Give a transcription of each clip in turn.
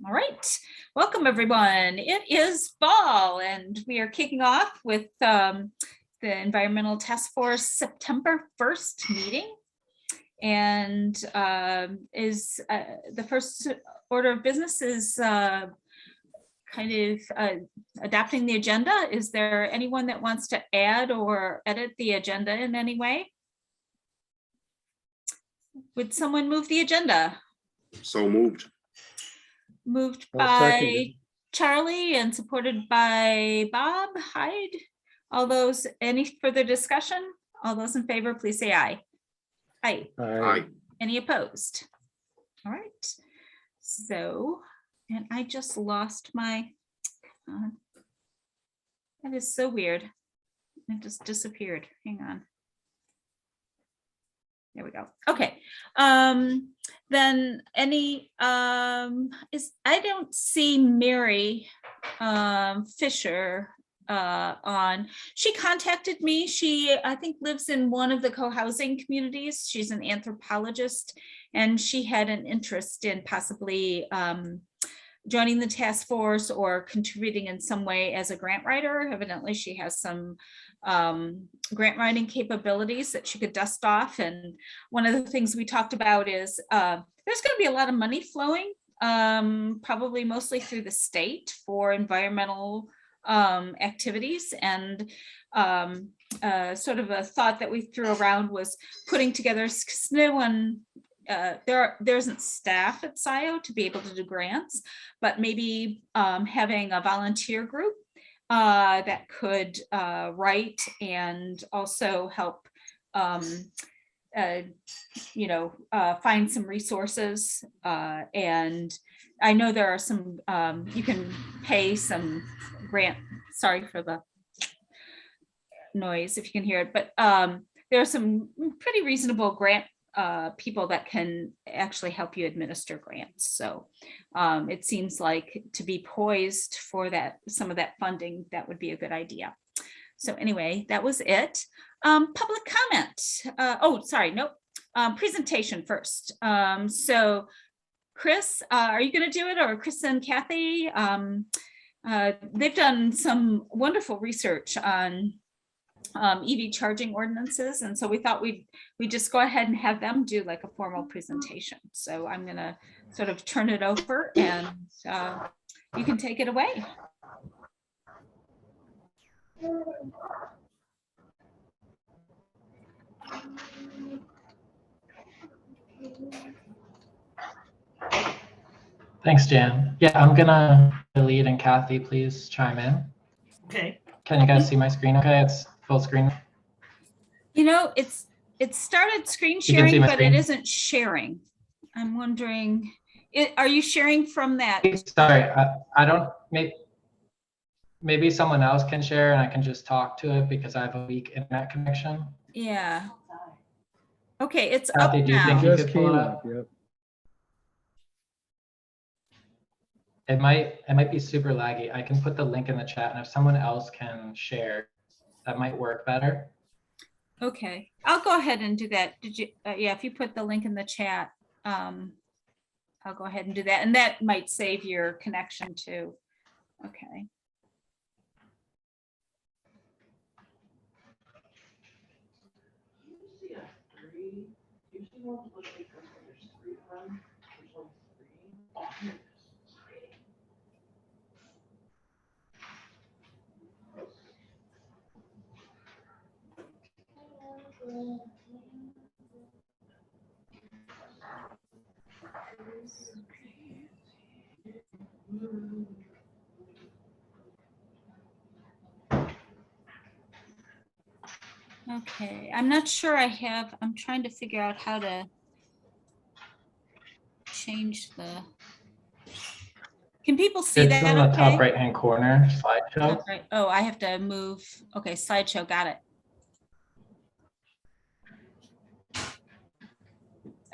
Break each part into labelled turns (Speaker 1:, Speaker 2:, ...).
Speaker 1: All right, welcome everyone. It is fall and we are kicking off with the Environmental Task Force September 1st meeting. And the first order of business is kind of adopting the agenda. Is there anyone that wants to add or edit the agenda in any way? Would someone move the agenda?
Speaker 2: So moved.
Speaker 1: Moved by Charlie and supported by Bob Hyde. All those, any further discussion? All those in favor, please say aye. Aye.
Speaker 2: Aye.
Speaker 1: Any opposed? All right. So, and I just lost my, that is so weird. It just disappeared. Hang on. There we go. Okay. Then any I don't see Mary Fisher on. She contacted me. She I think lives in one of the co-housing communities. She's an anthropologist and she had an interest in possibly joining the task force or contributing in some way as a grant writer. Evidently she has some grant writing capabilities that she could dust off. And one of the things we talked about is there's going to be a lot of money flowing, probably mostly through the state for environmental activities. And sort of a thought that we threw around was putting together, because no one there isn't staff at Scio to be able to do grants, but maybe having a volunteer group that could write and also help find some resources. And I know there are some, you can pay some grant, sorry for the noise if you can hear it, but there are some pretty reasonable grant people that can actually help you administer grants. So it seems like to be poised for that, some of that funding, that would be a good idea. So anyway, that was it. Public comment. Presentation first. So Chris, are you going to do it, or Chris and Kathy? They've done some wonderful research on EV charging ordinances, and so we thought we'd just go ahead and have them do like a formal presentation. So I'm gonna sort of turn it over and you can take it away.
Speaker 3: Thanks, Jan. Yeah, I'm gonna lead, and Kathy, please chime in.
Speaker 4: Okay.
Speaker 3: Can you guys see my screen okay? It's full screen.
Speaker 1: You know, it started screen
Speaker 3: You can see
Speaker 1: sharing,
Speaker 3: my
Speaker 1: but
Speaker 3: screen?
Speaker 1: it isn't sharing. I'm wondering, are you sharing from that?
Speaker 3: Sorry, I don't, maybe someone else can share and I can just talk to it because I have a weak internet connection.
Speaker 1: Yeah. Okay, it's
Speaker 3: Kathy,
Speaker 1: up
Speaker 3: do you think
Speaker 1: now.
Speaker 3: you could pull it up?
Speaker 5: Yep.
Speaker 3: It might be super laggy. I can put the link in the chat, and if someone else can share, that might work better.
Speaker 1: Okay, I'll go ahead and do that. Did you? Yeah, if you put the link in the chat, I'll go ahead and do that, and that might save your connection too. Okay. Okay, I'm not sure I have, I'm trying to figure out how to change the, can people see
Speaker 3: It's
Speaker 1: that
Speaker 3: in the top
Speaker 1: okay?
Speaker 3: right-hand corner, slideshow.
Speaker 1: Top right. Oh, I have to move. Okay, slideshow, got it.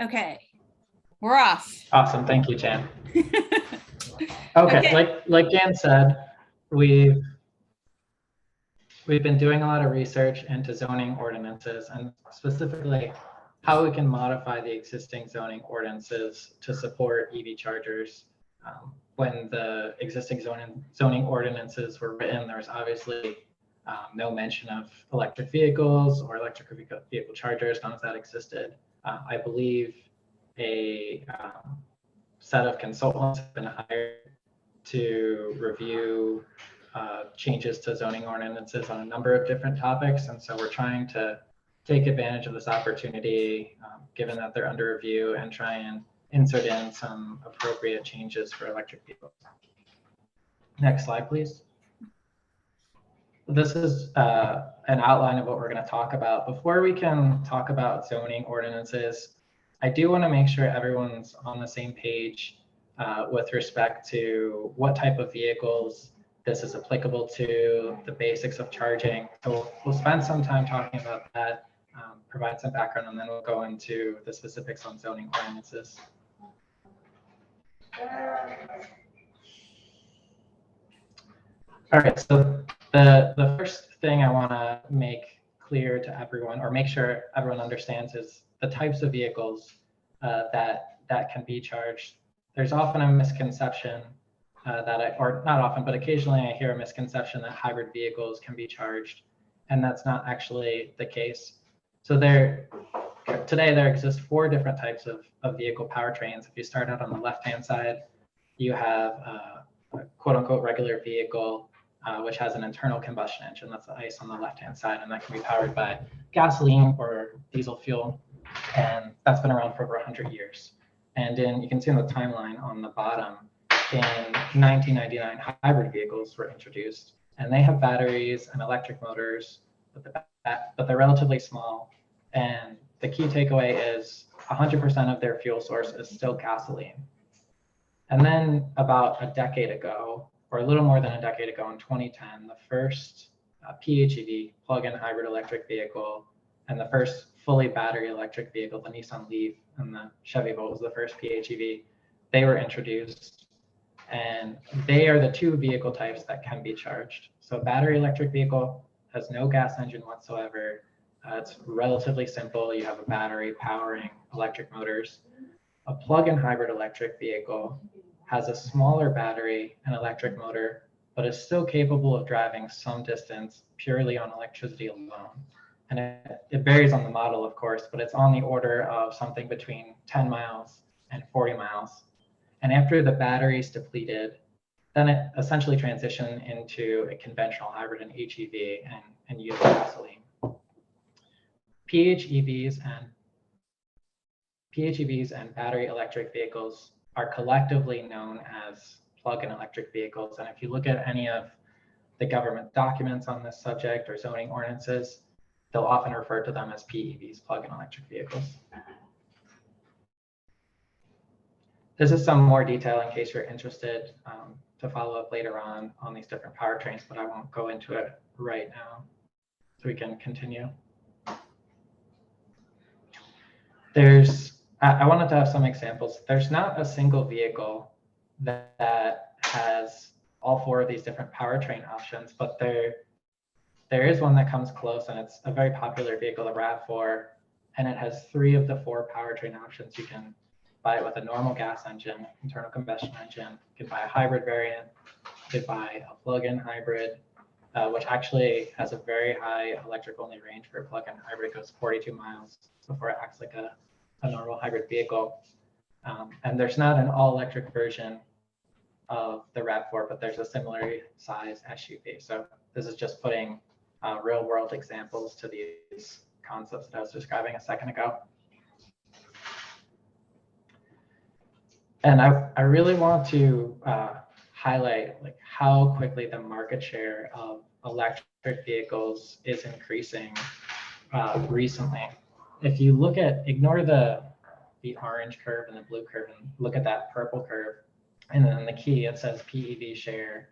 Speaker 1: Okay, we're off.
Speaker 3: Awesome, thank you, Jan. Okay. Like Jan said, we've been doing a lot of research into zoning ordinances, and specifically how we can modify the existing zoning ordinances to support EV chargers When the existing zoning ordinances were written, there was obviously no mention of electric vehicles or electric vehicle chargers. None of that existed. I believe a set of consultants have been hired to review changes to zoning ordinances on a number of different topics. And so we're trying to take advantage of this opportunity, given that they're under review, and try and insert in some appropriate changes for electric vehicles. Next slide, please. This is an outline of what we're going to talk about. Before we can talk about zoning ordinances, I do want to make sure everyone's on the same page with respect to what type of vehicles this is applicable to, the basics of charging. So we'll spend some time talking about that, provide some background, and then we'll go into the specifics on zoning ordinances. All right, so the first thing I want to make clear to everyone, or make sure everyone understands, is the types of vehicles that can be charged. There's often a misconception or not often, but occasionally I hear a misconception that hybrid vehicles can be charged, and that's not actually the case. So today there exist 4 different types of vehicle powertrains. If you start out on the left-hand side, you have a quote-unquote regular vehicle, which has an internal combustion engine. That's the ICE on the left-hand side, and that can be powered by gasoline or diesel fuel, and that's been around for over 100 years. And you can see in the timeline on the bottom, in 1999, hybrid vehicles were introduced, and they have batteries and electric motors, but they're relatively small. And the key takeaway is 100% of their fuel source is still gasoline. And then about a decade ago, or a little more than a decade ago, in 2010, the first PHEV, plug-in hybrid electric vehicle, and the first fully battery electric vehicle, the Nissan Leaf and the Chevy Volt was the first PHEV, they were introduced. And they are the 2 vehicle types that can be charged. So battery electric vehicle has no gas engine whatsoever. It's relatively simple. You have a battery powering electric motors. A plug-in hybrid electric vehicle has a smaller battery and electric motor, but is still capable of driving some distance purely on electricity alone. And it varies on the model, of course, but it's on the order of something between 10 miles and 40 miles. And after the battery is depleted, then it essentially transitions into a conventional hybrid, an HEV, and use gasoline. PHEVs and battery electric vehicles are collectively known as plug-in electric vehicles. And if you look at any of the government documents on this subject or zoning ordinances, they'll often refer to them as PEVs, plug-in electric vehicles. This is some more detail in case you're interested to follow up later on these different powertrains, but I won't go into it right now. So we can continue. I wanted to have some examples. There's not a single vehicle that has all 4 of these different powertrain options, but there is one that comes close, and it's a very popular vehicle, the RAV4, and it has 3 of the 4 powertrain options. You can buy it with a normal gas engine, internal combustion engine. You can buy a hybrid variant. You could buy a plug-in hybrid, which actually has a very high electric-only range for a plug-in hybrid. It goes 42 miles before it acts like a normal hybrid vehicle. And there's not an all-electric version of the RAV4, but there's a similar size SUV. So this is just putting real-world examples to these concepts that I was describing a second ago. And I really want to highlight how quickly the market share of electric vehicles is increasing recently. If you ignore the orange curve and the blue curve and look at that purple curve, and then the key, it says PEV share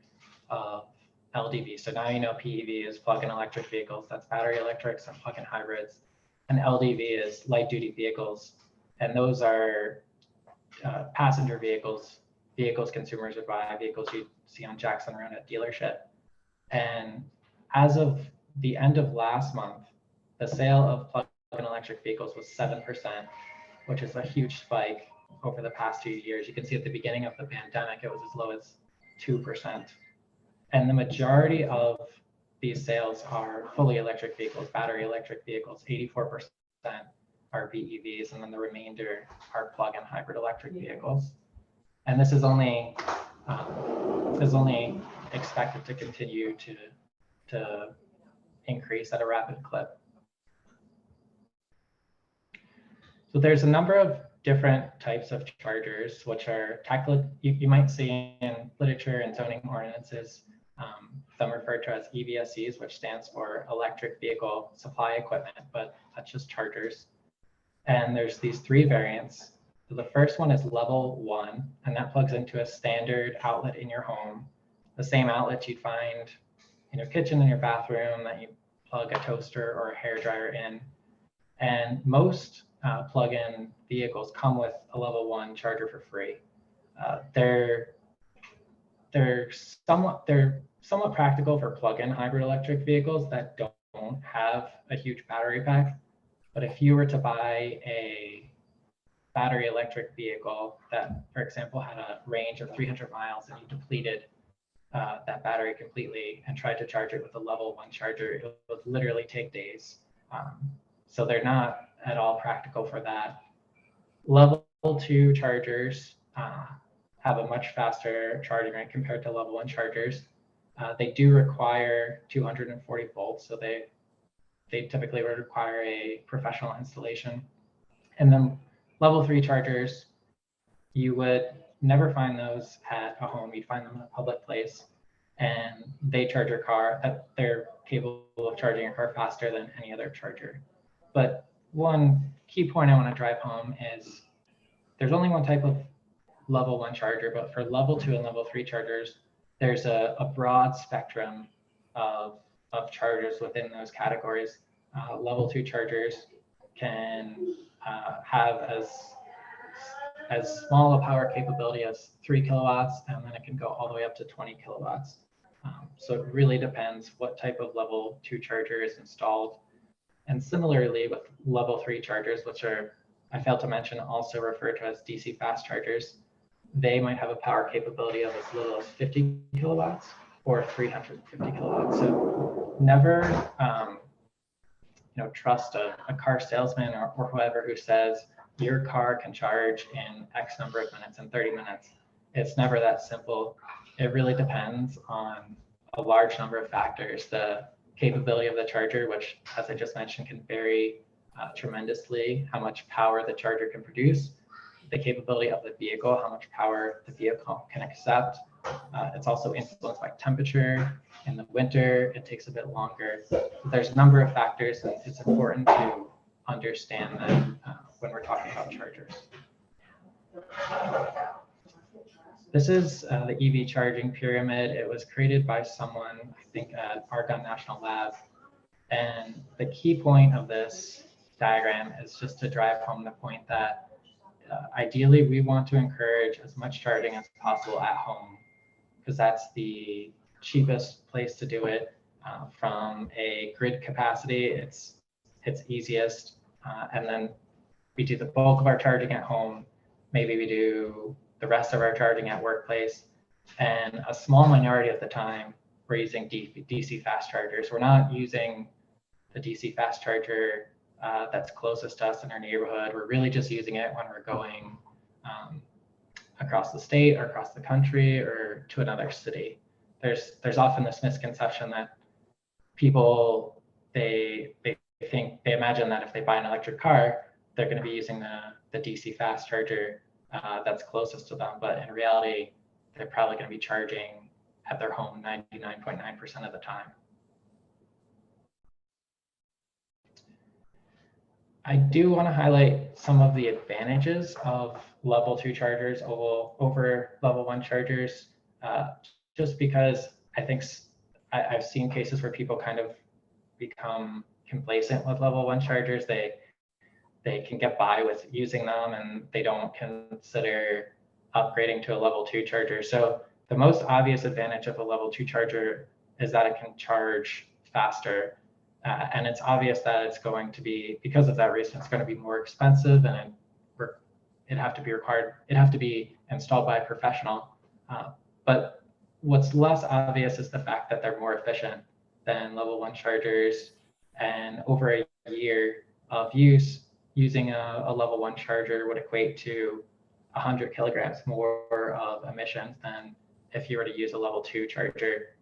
Speaker 3: of LDV. So now you know PEV is plug-in electric vehicles, that's battery electrics and plug-in hybrids. And LDV is light duty vehicles. And those are passenger vehicles consumers would buy, vehicles you see on Jackson Road at dealership. And as of the end of last month, the sale of plug-in electric vehicles was 7%, which is a huge spike. over the past few years. You can see at the beginning of the pandemic, it was as low as 2%. And the majority of these sales are fully electric vehicles, battery electric vehicles. 84% are BEVs, and then the remainder are plug-in hybrid electric vehicles. And this is only expected to continue to increase at a rapid clip. So there's a number of different types of chargers, which are tactile. You might see in literature and zoning ordinances, some referred to as EVSEs, which stands for electric vehicle supply equipment, but that's just chargers. And there's these three variants. So the first one is level 1, and that plugs into a standard outlet in your home, the same outlet you'd find in your kitchen and your bathroom that you plug a toaster or a hairdryer in. And most plug-in vehicles come with a level 1 charger for free. They're somewhat practical for plug-in hybrid electric vehicles that don't have a huge battery pack. But if you were to buy a battery electric vehicle that, for example, had a range of 300 miles and you depleted that battery completely and tried to charge it with a level 1 charger, it would literally take days. So they're not at all practical for that. Level 2 chargers have a much faster charging rate compared to level 1 chargers. They do require 240 volts, so they typically would require a professional installation. And then level 3 chargers, you would never find those at a home. You'd find them in a public place, and they charge your car. They're capable of charging your car faster than any other charger. But one key point I want to drive home is there's only one type of level 1 charger, but for level 2 and level 3 chargers, there's a broad spectrum of chargers within those categories. Level 2 chargers can have as small a power capability as 3 kilowatts, and then it can go all the way up to 20 kilowatts. So it really depends what type of level 2 charger is installed. And similarly with level 3 chargers, which are, I failed to mention, also referred to as DC fast chargers, they might have a power capability of as little as 50 kilowatts or 350 kilowatts. So never trust a car salesman or whoever who says your car can charge in X number of minutes, in 30 minutes. It's never that simple. It really depends on a large number of factors. The capability of the charger, which, as I just mentioned, can vary tremendously, how much power the charger can produce, the capability of the vehicle, how much power the vehicle can accept. It's also influenced by temperature. In the winter, it takes a bit longer. There's a number of factors, and it's important to understand that when we're talking about chargers. This is the EV charging pyramid. It was created by someone, I think, at Argonne National Lab. And the key point of this diagram is just to drive home the point that ideally we want to encourage as much charging as possible at home, because that's the cheapest place to do it. From a grid capacity, it's easiest. And then we do the bulk of our charging at home. Maybe we do the rest of our charging at workplace, and a small minority of the time we're using DC fast chargers. We're not using the DC fast charger that's closest to us in our neighborhood. We're really just using it when we're going across the state or across the country or to another city. There's often this misconception that people they imagine that if they buy an electric car, they're going to be using the DC fast charger that's closest to them, but in reality, they're probably going to be charging at their home 99.9% of the time. I do want to highlight some of the advantages of level 2 chargers over level 1 chargers, just because I think I've seen cases where people kind of become complacent with level 1 chargers. They can get by with using them and they don't consider upgrading to a level 2 charger. So the most obvious advantage of a level 2 charger is that it can charge faster. And it's obvious that it's going to be, because of that reason, it's going to be more expensive and it'd have to be required, it'd have to be installed by a professional. But what's less obvious is the fact that they're more efficient than level 1 chargers, and over a year of use, using a level 1 charger would equate to 100 kilograms more of emissions than if you were to use a level 2 charger.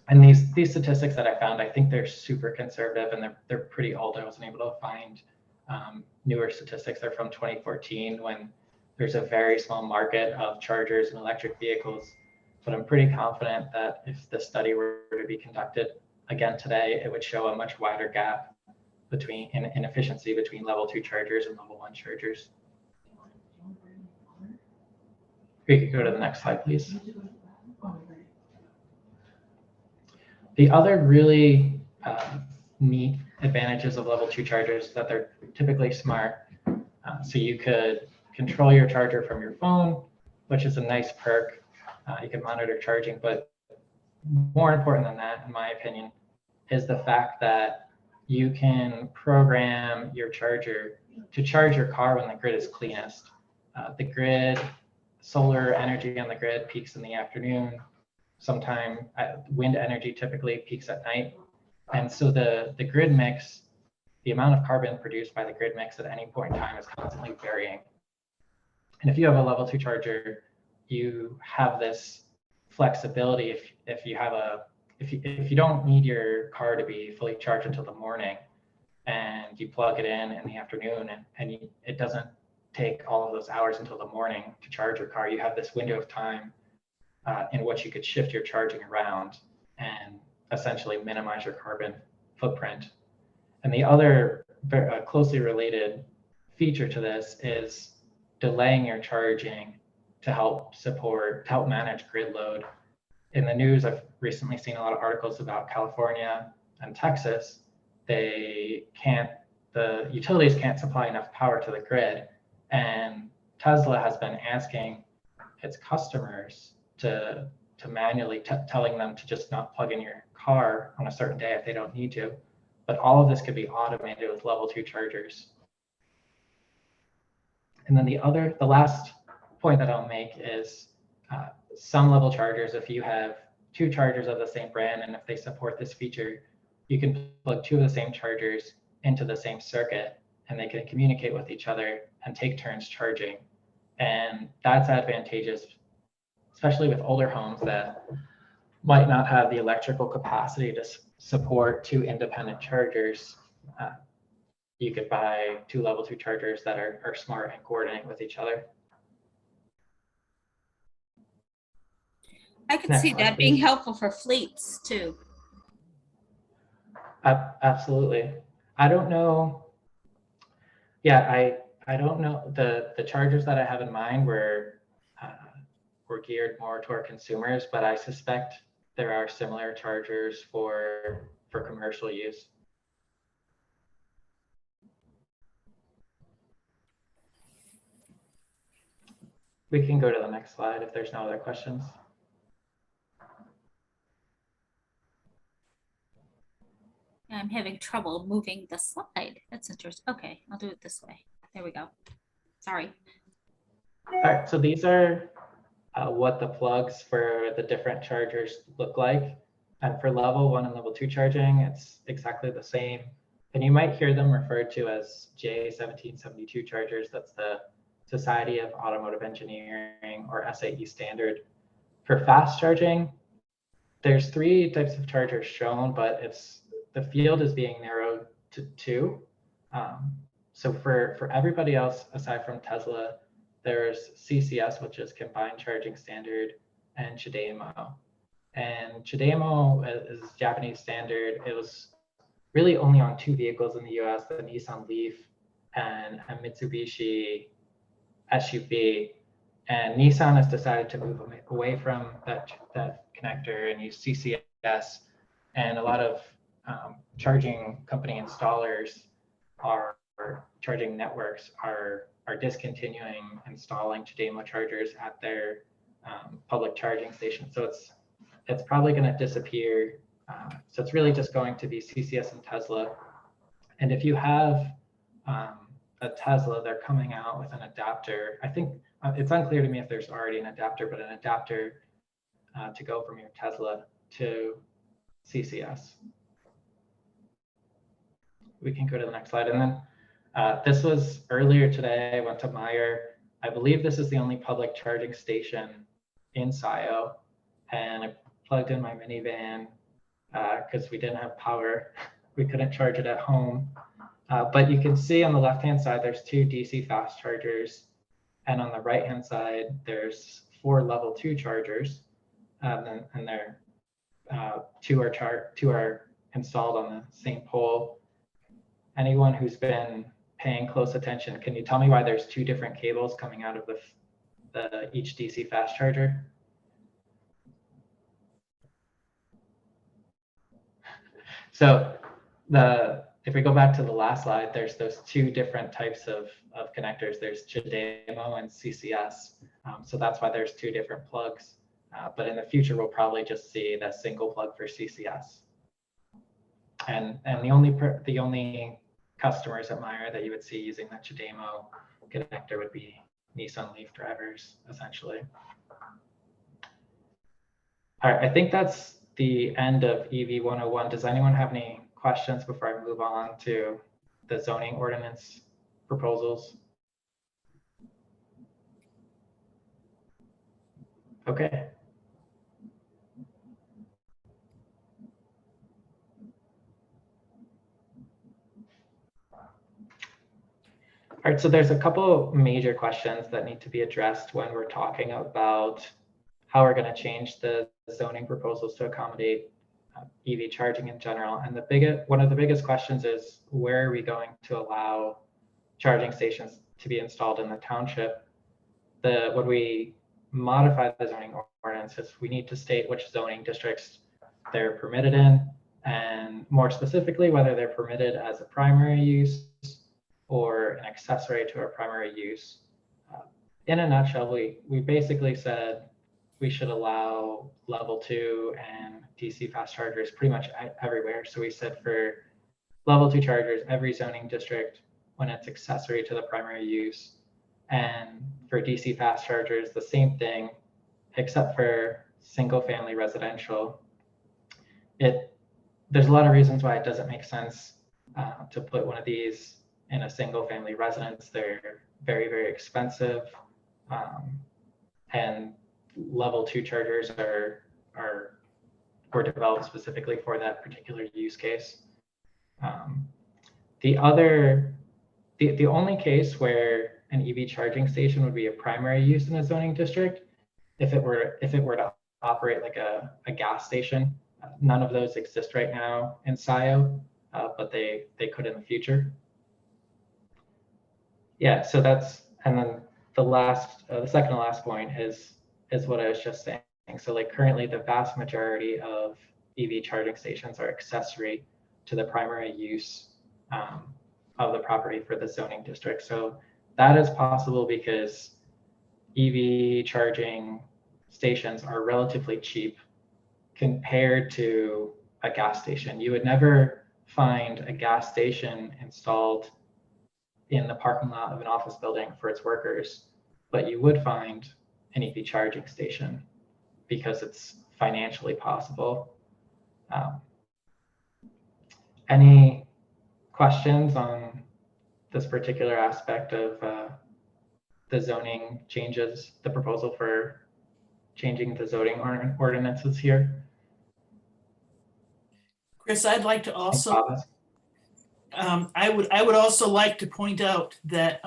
Speaker 3: And these statistics that I found, I think they're super conservative, and they're pretty old. I wasn't able to find newer statistics. They're from 2014, when there's a very small market of chargers and electric vehicles. But I'm pretty confident that if the study were to be conducted again today, it would show a much wider gap in efficiency between level 2 chargers and level 1 chargers. We could go to the next slide, please. The other really neat advantages of level 2 chargers is that they're typically smart. So you could control your charger from your phone, which is a nice perk. You can monitor charging, but more important than that, in my opinion, is the fact that you can program your charger to charge your car when the grid is cleanest. The grid, solar energy on the grid peaks in the afternoon. Sometime wind energy typically peaks at night. And so the grid mix, the amount of carbon produced by the grid mix at any point in time is constantly varying. And if you have a level 2 charger, you have this flexibility. If you don't need your car to be fully charged until the morning, and you plug it in the afternoon, and it doesn't take all of those hours until the morning to charge your car, you have this window of time in which you could shift your charging around and essentially minimize your carbon footprint. And the other very closely related feature to this is delaying your charging to help manage grid load. In the news, I've recently seen a lot of articles about California and Texas. The utilities can't supply enough power to the grid, and Tesla has been asking its customers to manually telling them to just not plug in your car on a certain day if they don't need to. But all of this could be automated with level 2 chargers. And then the last point that I'll make is some level chargers, if you have 2 chargers of the same brand, and if they support this feature, you can plug 2 of the same chargers into the same circuit, and they can communicate with each other and take turns charging. And that's advantageous, especially with older homes that might not have the electrical capacity to support 2 independent chargers. You could buy 2 level 2 chargers that are smart and coordinate with each other.
Speaker 1: I could see that being helpful for fleets too.
Speaker 3: Absolutely. I don't know. Yeah, I don't know. The chargers that I have in mind were geared more toward consumers, but I suspect there are similar chargers for commercial use. We can go to the next slide if there's no other questions.
Speaker 1: I'm having trouble moving the slide. That's interesting. Okay, I'll do it this way. There we go. Sorry.
Speaker 3: All right, so these are what the plugs for the different chargers look like. And for level 1 and level 2 charging, it's exactly the same. And you might hear them referred to as J1772 chargers. That's the Society of Automotive Engineering, or SAE standard. For fast charging, there's 3 types of chargers shown, but the field is being narrowed to 2. So for everybody else, aside from Tesla, there's CCS, which is Combined Charging Standard, and CHAdeMO. And CHAdeMO is a Japanese standard. It was really only on 2 vehicles in the US, the Nissan Leaf and a Mitsubishi SUV. And Nissan has decided to move away from that connector and use CCS. And a lot of charging company installers charging networks are discontinuing installing CHAdeMO chargers at their public charging stations. So it's probably going to disappear. So it's really just going to be CCS and Tesla. And if you have Tesla, they're coming out with an adapter. I think it's unclear to me if there's already an adapter, but an adapter to go from your Tesla to CCS. We can go to the next slide. And then this was earlier today. I went to Meyer. I believe this is the only public charging station in Scio. And I plugged in my minivan because we didn't have power. We couldn't charge it at home. But you can see on the left-hand side, there's 2 DC fast chargers. And on the right-hand side, there's 4 level 2 chargers. And they're, 2 are installed on the same pole. Anyone who's been paying close attention, can you tell me why there's 2 different cables coming out of each DC fast charger? So if we go back to the last slide, there's those 2 different types of connectors. There's CHAdeMO and CCS. So that's why there's 2 different plugs. But in the future, we'll probably just see that single plug for CCS. And the only customers at Meyer that you would see using that CHAdeMO connector would be Nissan Leaf drivers, essentially. All right, I think that's the end of EV 101. Does anyone have any questions before I move on to the zoning ordinance proposals? Okay. All right, so there's a couple major questions that need to be addressed when we're talking about how we're going to change the zoning proposals to accommodate EV charging in general. And one of the biggest questions is, where are we going to allow charging stations to be installed in the township? When we modify the zoning ordinances, we need to state which zoning districts they're permitted in, and more specifically, whether they're permitted as a primary use or an accessory to our primary use. In a nutshell, we basically said we should allow level 2 and DC fast chargers pretty much everywhere. So we said for level 2 chargers, every zoning district when it's accessory to the primary use. And for DC fast chargers, the same thing, except for single family residential. There's a lot of reasons why it doesn't make sense to put one of these in a single family residence. They're very, very expensive. And level 2 chargers were developed specifically for that particular use case. The only case where an EV charging station would be a primary use in a zoning district, if it were to operate like a gas station. None of those exist right now in Scio, but they could in the future. Yeah, so and then the second to last point is what I was just saying. So like currently the vast majority of EV charging stations are accessory to the primary use of the property for the zoning district. So that is possible because EV charging stations are relatively cheap compared to a gas station. You would never find a gas station installed in the parking lot of an office building for its workers, but you would find an EV charging station because it's financially possible. Any questions on this particular aspect of the zoning changes, the proposal for changing the zoning ordinances here?
Speaker 2: Chris, I'd like to also, I would also like to point out that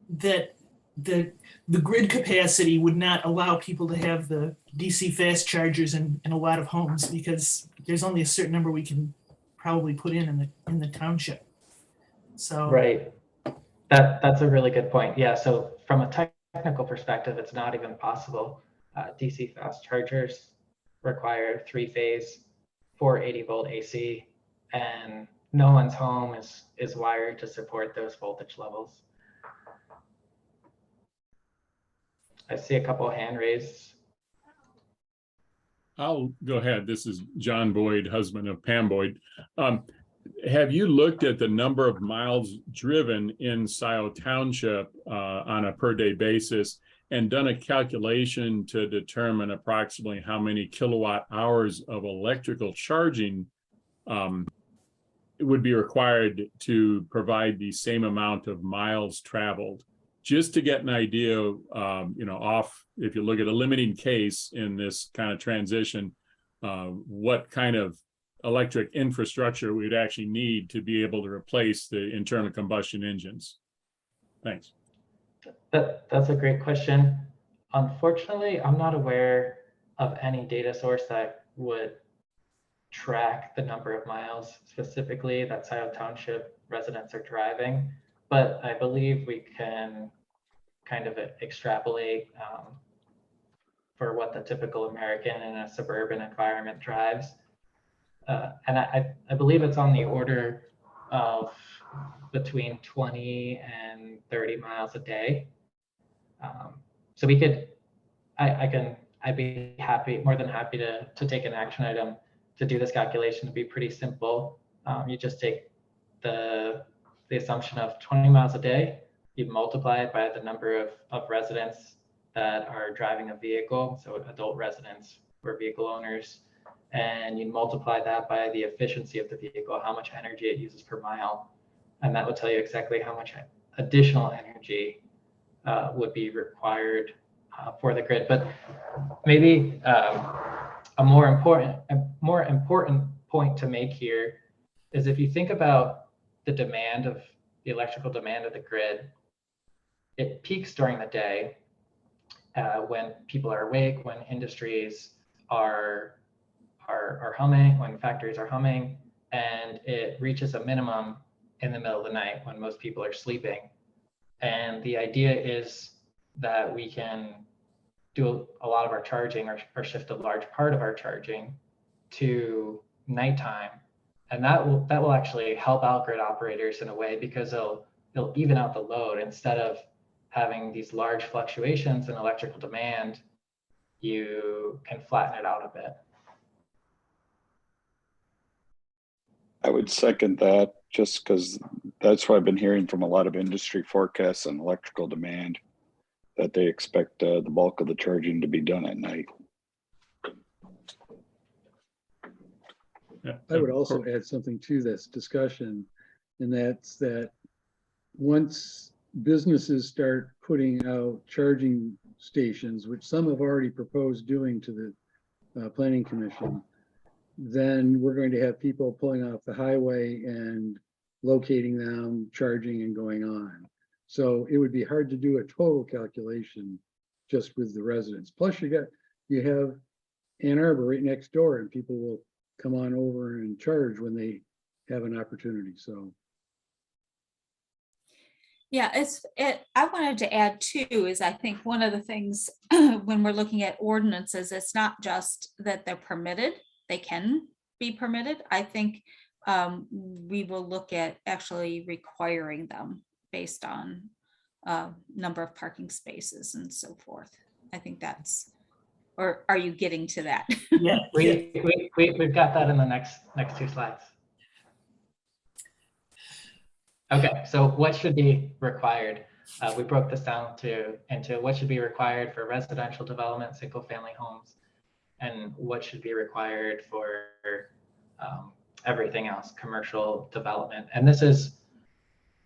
Speaker 2: that the grid capacity would not allow people to have the DC fast chargers in a lot of homes, because there's only a certain number we can probably put in the township. So
Speaker 3: right, that's a really good point. Yeah, so from a technical perspective, it's not even possible. DC fast chargers require 3-phase 480-volt AC, and no one's home is wired to support those voltage levels. I see a couple of hand raised.
Speaker 4: I'll go ahead. This is John Boyd, husband of Pam Boyd. have you looked at the number of miles driven in Scio Township on a per day basis and done a calculation to determine approximately how many kilowatt hours of electrical charging would be required to provide the same amount of miles traveled? Just to get an idea, off, if you look at a limiting case in this kind of transition, what kind of electric infrastructure we'd actually need to be able to replace the internal combustion engines. Thanks.
Speaker 3: That's a great question. Unfortunately, I'm not aware of any data source that would track the number of miles specifically that Scio Township residents are driving, but I believe we can kind of extrapolate for what the typical American in a suburban environment drives. And I believe it's on the order of between 20 and 30 miles a day. So we could, I'd be more than happy to take an action item to do this calculation. To be pretty simple. You just take the assumption of 20 miles a day, you multiply it by the number of residents that are driving a vehicle, so adult residents or vehicle owners, and you multiply that by the efficiency of the vehicle, how much energy it uses per mile, and that will tell you exactly how much additional energy would be required for the grid. But maybe a more important point to make here is if you think about the electrical demand of the grid, it peaks during the day when people are awake, when industries are humming, when factories are humming, and it reaches a minimum in the middle of the night when most people are sleeping. And the idea is that we can do a lot of our charging or shift a large part of our charging to nighttime. And that will actually help out grid operators in a way, because it'll even out the load. Instead of having these large fluctuations in electrical demand, you can flatten it out a bit.
Speaker 5: I would second that, just because that's what I've been hearing from a lot of industry forecasts on electrical demand, that they expect the bulk of the charging to be done at night.
Speaker 4: Yeah.
Speaker 6: I would also add something to this discussion, and that's that once businesses start putting out charging stations, which some have already proposed doing to the Planning Commission, then we're going to have people pulling off the highway and locating them, charging and going on. So it would be hard to do a total calculation just with the residents. Plus you have Ann Arbor right next door, and people will come on over and charge when they have an opportunity. So
Speaker 1: yeah, I wanted to add too, is I think one of the things when we're looking at ordinances, it's not just that they're permitted, they can be permitted. I think we will look at actually requiring them based on number of parking spaces and so forth. I think that's, or are you getting to that?
Speaker 2: Yeah.
Speaker 3: We've got that in the next two slides. Okay, so what should be required? We broke this down into what should be required for residential development, single family homes, and what should be required for everything else, commercial development. And this is,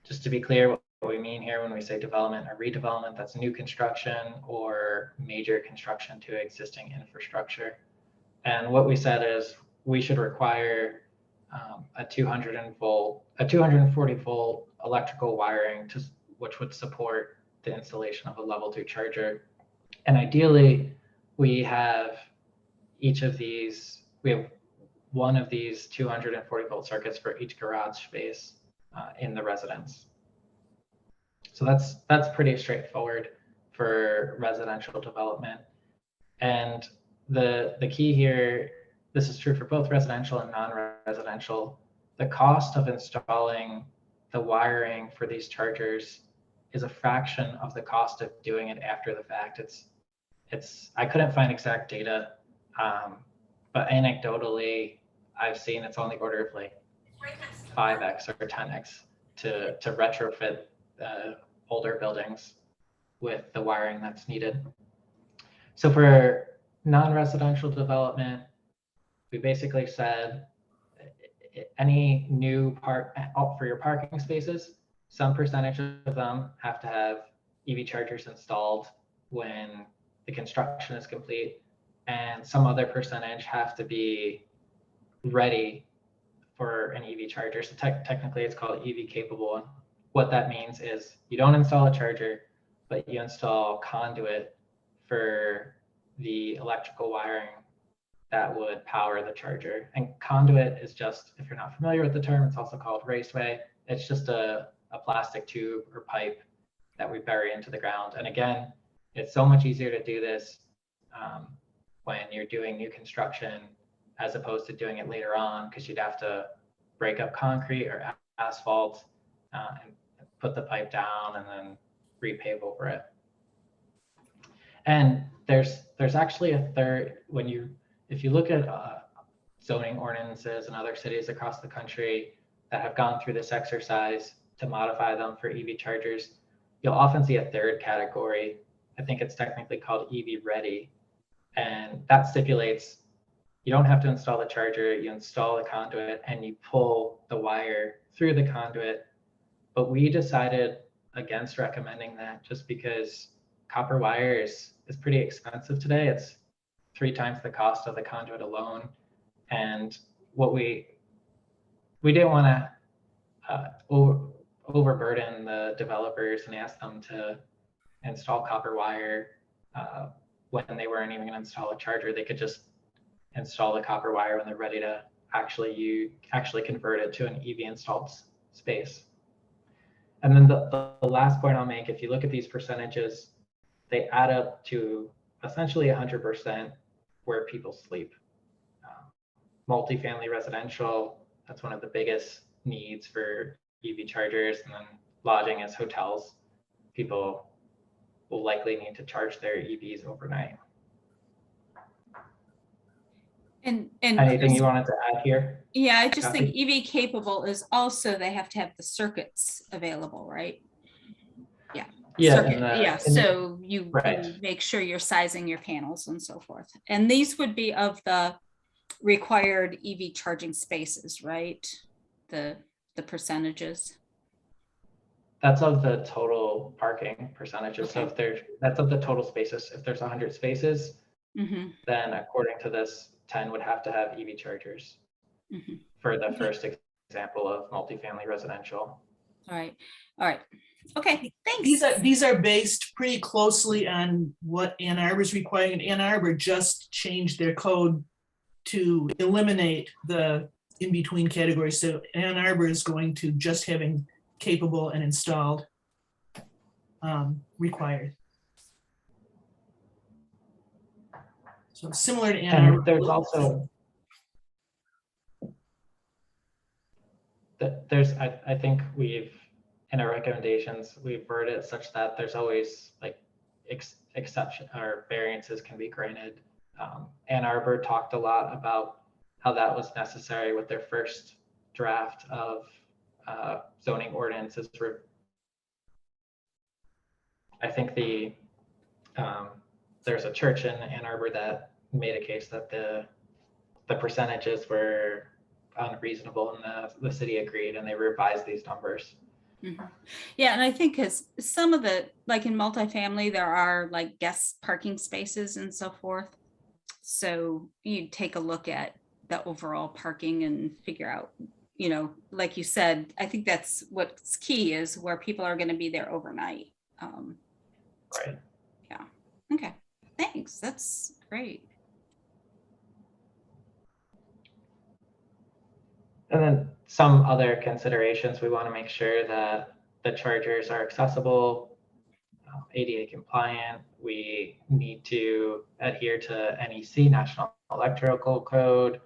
Speaker 3: just to be clear, what we mean here when we say development or redevelopment, that's new construction or major construction to existing infrastructure. And what we said is we should require a 240 volt electrical wiring which would support the installation of a level 2 charger. And ideally, we have one of these 240 volt circuits for each garage space in the residence. So that's pretty straightforward for residential development. And the key here, this is true for both residential and non-residential, the cost of installing the wiring for these chargers is a fraction of the cost of doing it after the fact. I couldn't find exact data, but anecdotally, I've seen it's on the order of like 5x or 10x to retrofit older buildings with the wiring that's needed. So for non-residential development, we basically said any new for your parking spaces, some percentage of them have to have EV chargers installed when the construction is complete, and some other percentage have to be ready for an EV charger. So technically it's called EV capable. And what that means is you don't install a charger, but you install conduit for the electrical wiring that would power the charger. And conduit is just, if you're not familiar with the term, it's also called raceway. It's just a plastic tube or pipe that we bury into the ground. And again, it's so much easier to do this when you're doing new construction as opposed to doing it later on, because you'd have to break up concrete or asphalt and put the pipe down and then repave over it. And there's actually a third, if you look at zoning ordinances in other cities across the country that have gone through this exercise to modify them for EV chargers, you'll often see a third category. I think it's technically called EV ready. And that stipulates you don't have to install the charger, you install the conduit and you pull the wire through the conduit. But we decided against recommending that just because copper wire is pretty expensive today. It's 3 times the cost of the conduit alone. And what we didn't want to overburden the developers and ask them to install copper wire when they weren't even going to install a charger. They could just install the copper wire when they're ready to actually convert it to an EV installed space. And then the last point I'll make, if you look at these percentages, they add up to essentially 100% where people sleep. Multifamily residential, that's one of the biggest needs for EV chargers, and then lodging as hotels. People will likely need to charge their EVs overnight.
Speaker 1: And
Speaker 3: anything you wanted to add here?
Speaker 1: Yeah, I just
Speaker 3: Kathy?
Speaker 1: think EV capable is also, they have to have the circuits available, right?
Speaker 3: Yeah,
Speaker 1: Circuit, so you
Speaker 3: right.
Speaker 1: make sure you're sizing your panels and so forth. And these would be of the required EV charging spaces, right? The percentages.
Speaker 3: That's of the total parking percentages.
Speaker 1: Okay.
Speaker 3: So that's of the total spaces. If there's 100 spaces,
Speaker 1: Mm-hmm.
Speaker 3: then according to this, 10 would have to have EV chargers
Speaker 1: Mm-hmm.
Speaker 3: for the first example of multifamily residential.
Speaker 1: All right. Okay, thanks.
Speaker 2: These are based pretty closely on what Ann Arbor's requiring. And Ann Arbor just changed their code to eliminate the in-between categories. So Ann Arbor is going to just having capable and installed required. So similar to Ann Arbor.
Speaker 3: And there's also, I think in our recommendations, we've worded it such that there's always like exception or variances can be granted. Ann Arbor talked a lot about how that was necessary with their first draft of zoning ordinances. I think there's a church in Ann Arbor that made a case that the percentages were unreasonable, and the city agreed, and they revised these numbers.
Speaker 1: Mm-hmm. Yeah, and I think because some of the, like in multifamily, there are like guest parking spaces and so forth. So you take a look at the overall parking and figure out, like you said, I think that's what's key is where people are going to be there overnight.
Speaker 3: Right.
Speaker 1: Yeah. Okay. Thanks. That's great.
Speaker 3: And then some other considerations, we want to make sure that the chargers are accessible, ADA compliant. We need to adhere to NEC, National Electrical Code.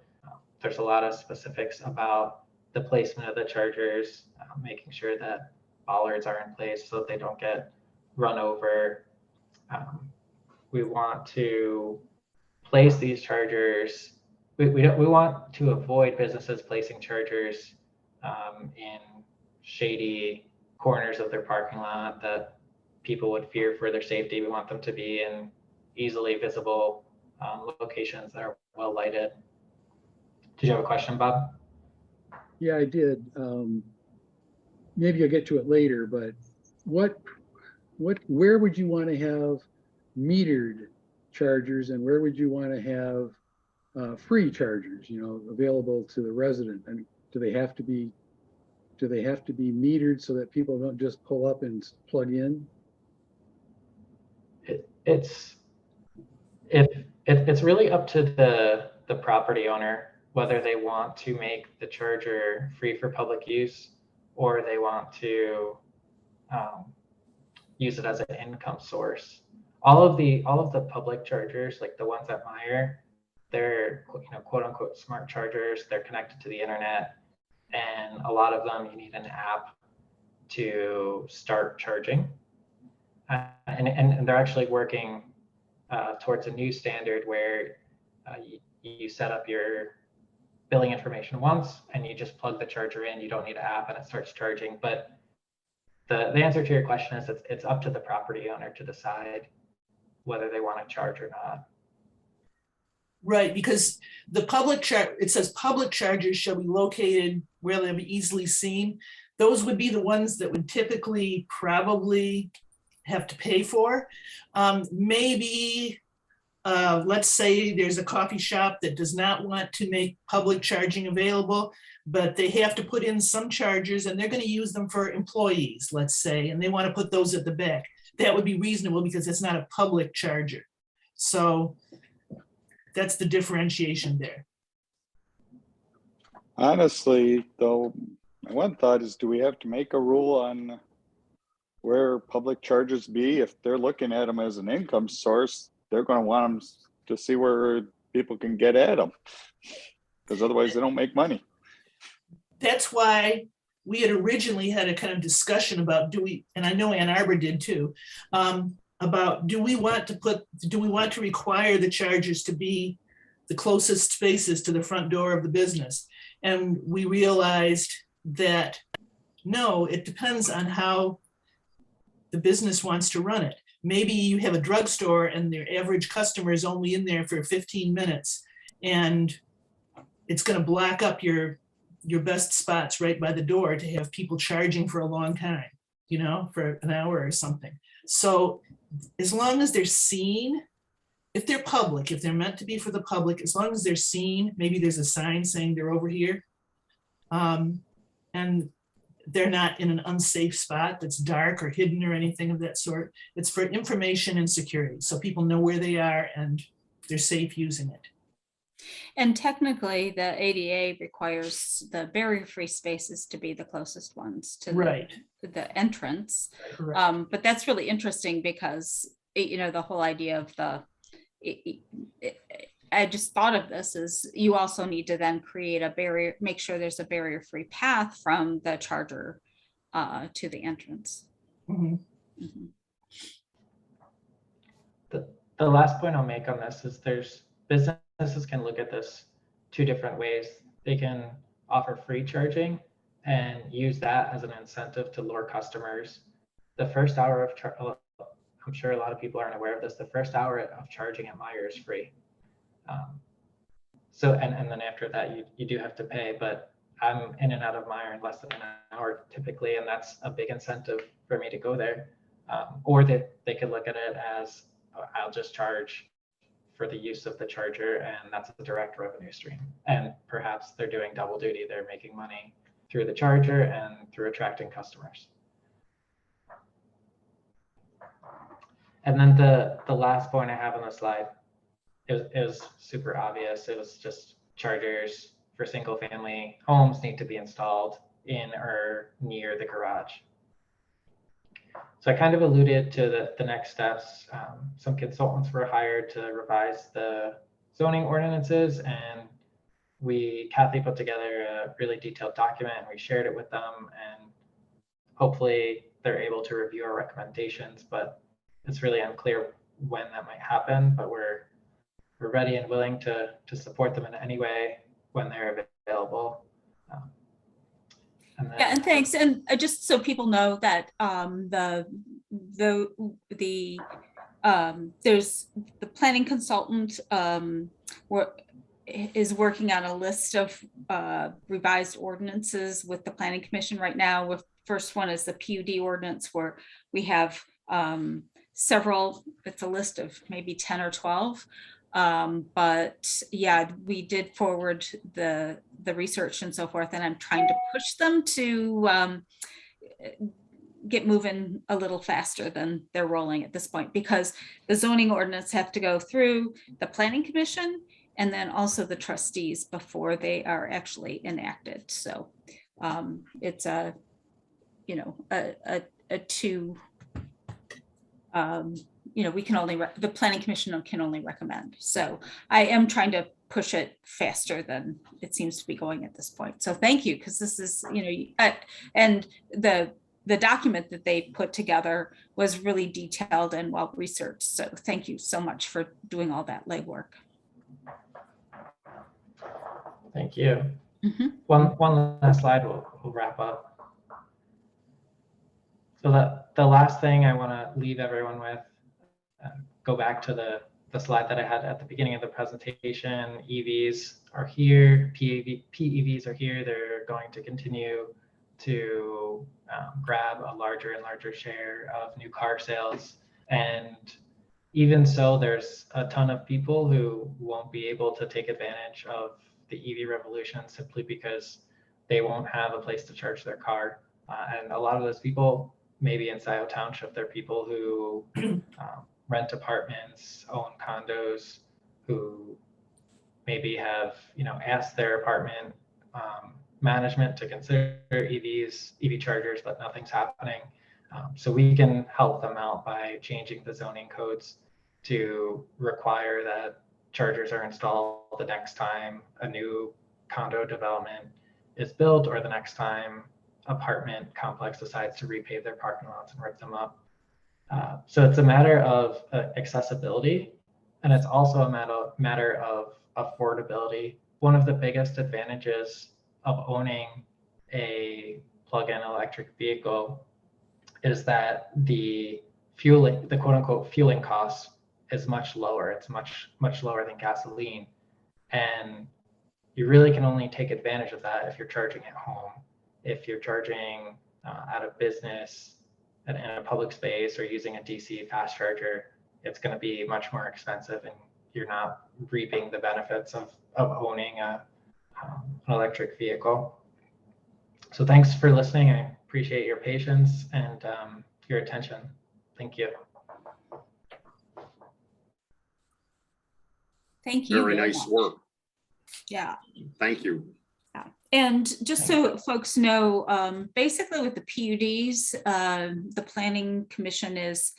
Speaker 3: There's a lot of specifics about the placement of the chargers, making sure that bollards are in place so that they don't get run over. We want to place these chargers. We want to avoid businesses placing chargers in shady corners of their parking lot that people would fear for their safety. We want them to be in easily visible locations that are well lighted. Did you have a question, Bob?
Speaker 6: Yeah, I did. Maybe I'll get to it later, but where would you want to have metered chargers, and where would you want to have free chargers, available to the resident? And do they have to be metered so that people don't just pull up and plug in?
Speaker 3: It's really up to the property owner whether they want to make the charger free for public use or they want to use it as an income source. All of the public chargers, like the ones at Meyer, they're quote unquote smart chargers. They're connected to the internet, and a lot of them you need an app to start charging. And they're actually working towards a new standard where you set up your billing information once and you just plug the charger in. You don't need an app and it starts charging. But the answer to your question is it's up to the property owner to decide whether they want to charge or not.
Speaker 2: Right, because it says public chargers shall be located where they'll be easily seen. Those would be the ones that would typically probably have to pay for. Maybe, let's say there's a coffee shop that does not want to make public charging available, but they have to put in some chargers and they're going to use them for employees, let's say, and they want to put those at the back. That would be reasonable because it's not a public charger. So that's the differentiation there.
Speaker 5: Honestly, though, my one thought is, do we have to make a rule on where public chargers be? If they're looking at them as an income source, they're going to want them to see where people can get at them, because otherwise they don't make money.
Speaker 2: That's why we had originally had a kind of discussion about and I know Ann Arbor did too, about do we want to require the chargers to be the closest spaces to the front door of the business? And we realized that no, it depends on how the business wants to run it. Maybe you have a drugstore and their average customer is only in there for 15 minutes and it's going to block up your best spots right by the door to have people charging for a long time, for an hour or something. So as long as they're seen, if they're public, if they're meant to be for the public, as long as they're seen, maybe there's a sign saying they're over here, and they're not in an unsafe spot that's dark or hidden or anything of that sort. It's for information and security, so people know where they are and they're safe using it.
Speaker 1: And technically, the ADA requires the barrier-free spaces to be the closest ones to the entrance. But that's really interesting because, the whole idea of I just thought of this is you also need to then create a barrier, make sure there's a barrier-free path from the charger to the entrance.
Speaker 2: Mm-hmm.
Speaker 1: Mm-hmm.
Speaker 3: The last point I'll make on this is businesses can look at this two different ways. They can offer free charging and use that as an incentive to lure customers. The first hour of I'm sure a lot of people aren't aware of this. The first hour of charging at Meyer is free. And then after that, you do have to pay, but I'm in and out of Meyer in less than an hour typically, and that's a big incentive for me to go there. Or they could look at it as, I'll just charge for the use of the charger, and that's a direct revenue stream. And perhaps they're doing double duty. They're making money through the charger and through attracting customers. And then the last point I have on the slide is super obvious. It was just chargers for single family homes need to be installed in or near the garage. So I kind of alluded to the next steps. Some consultants were hired to revise the zoning ordinances, and Kathy put together a really detailed document and we shared it with them, and hopefully they're able to review our recommendations, but it's really unclear when that might happen, but we're ready and willing to support them in any way when they're available. And then,
Speaker 1: Yeah, and thanks. And just so people know that there's the planning consultant is working on a list of revised ordinances with the planning commission right now. With first one is the PUD ordinance, where we have several. It's a list of maybe 10 or 12. But yeah, we did forward the research and so forth, and I'm trying to push them to get moving a little faster than they're rolling at this point, because the zoning ordinance have to go through the planning commission and then also the trustees before they are actually enacted. So it's a, you know, a two, you know, we can only, the planning commission can only recommend. So I am trying to push it faster than it seems to be going at this point. So thank you, because this is, you know, and the document that they put together was really detailed and well researched. So thank you so much for doing all that legwork.
Speaker 3: thank you.
Speaker 1: Mm-hmm.
Speaker 3: One last slide, we'll wrap up. So the last thing I want to leave everyone with, go back to the slide that I had at the beginning of the presentation. EVs are here, PEVs are here. They're going to continue to grab a larger and larger share of new car sales. And even so, there's a ton of people who won't be able to take advantage of the EV revolution simply because they won't have a place to charge their car. And a lot of those people, maybe in Scio Township, they're people who rent apartments, own condos, who maybe have, you know, asked their apartment management to consider EV chargers, but nothing's happening. So we can help them out by changing the zoning codes to require that chargers are installed the next time a new condo development is built, or the next time apartment complex decides to repave their parking lots and rip them up. So it's a matter of accessibility, and it's also a matter of affordability. One of the biggest advantages of owning a plug-in electric vehicle is that the fueling, the quote unquote fueling cost is much lower. It's much lower than gasoline. And you really can only take advantage of that if you're charging at home. If you're charging at a business, in a public space, or using a DC fast charger, it's going to be much more expensive, and you're not reaping the benefits of owning an electric vehicle. So thanks for listening. I appreciate your patience and your attention. Thank you.
Speaker 1: Thank you.
Speaker 7: Very nice work.
Speaker 1: Yeah.
Speaker 7: Thank you.
Speaker 1: And just so folks know, basically with the PUDs, the Planning Commission is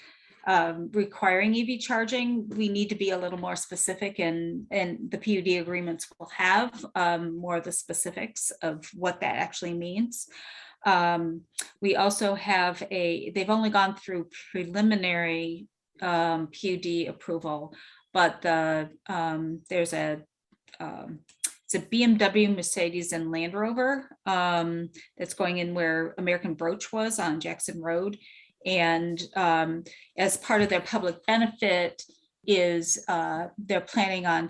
Speaker 1: requiring EV charging. We need to be a little more specific, and the PUD agreements will have more of the specifics of what that actually means. We also have they've only gone through preliminary PUD approval, but there's it's a BMW, Mercedes, and Land Rover that's going in where American Broach was on Jackson Road. And as part of their public benefit is they're planning on,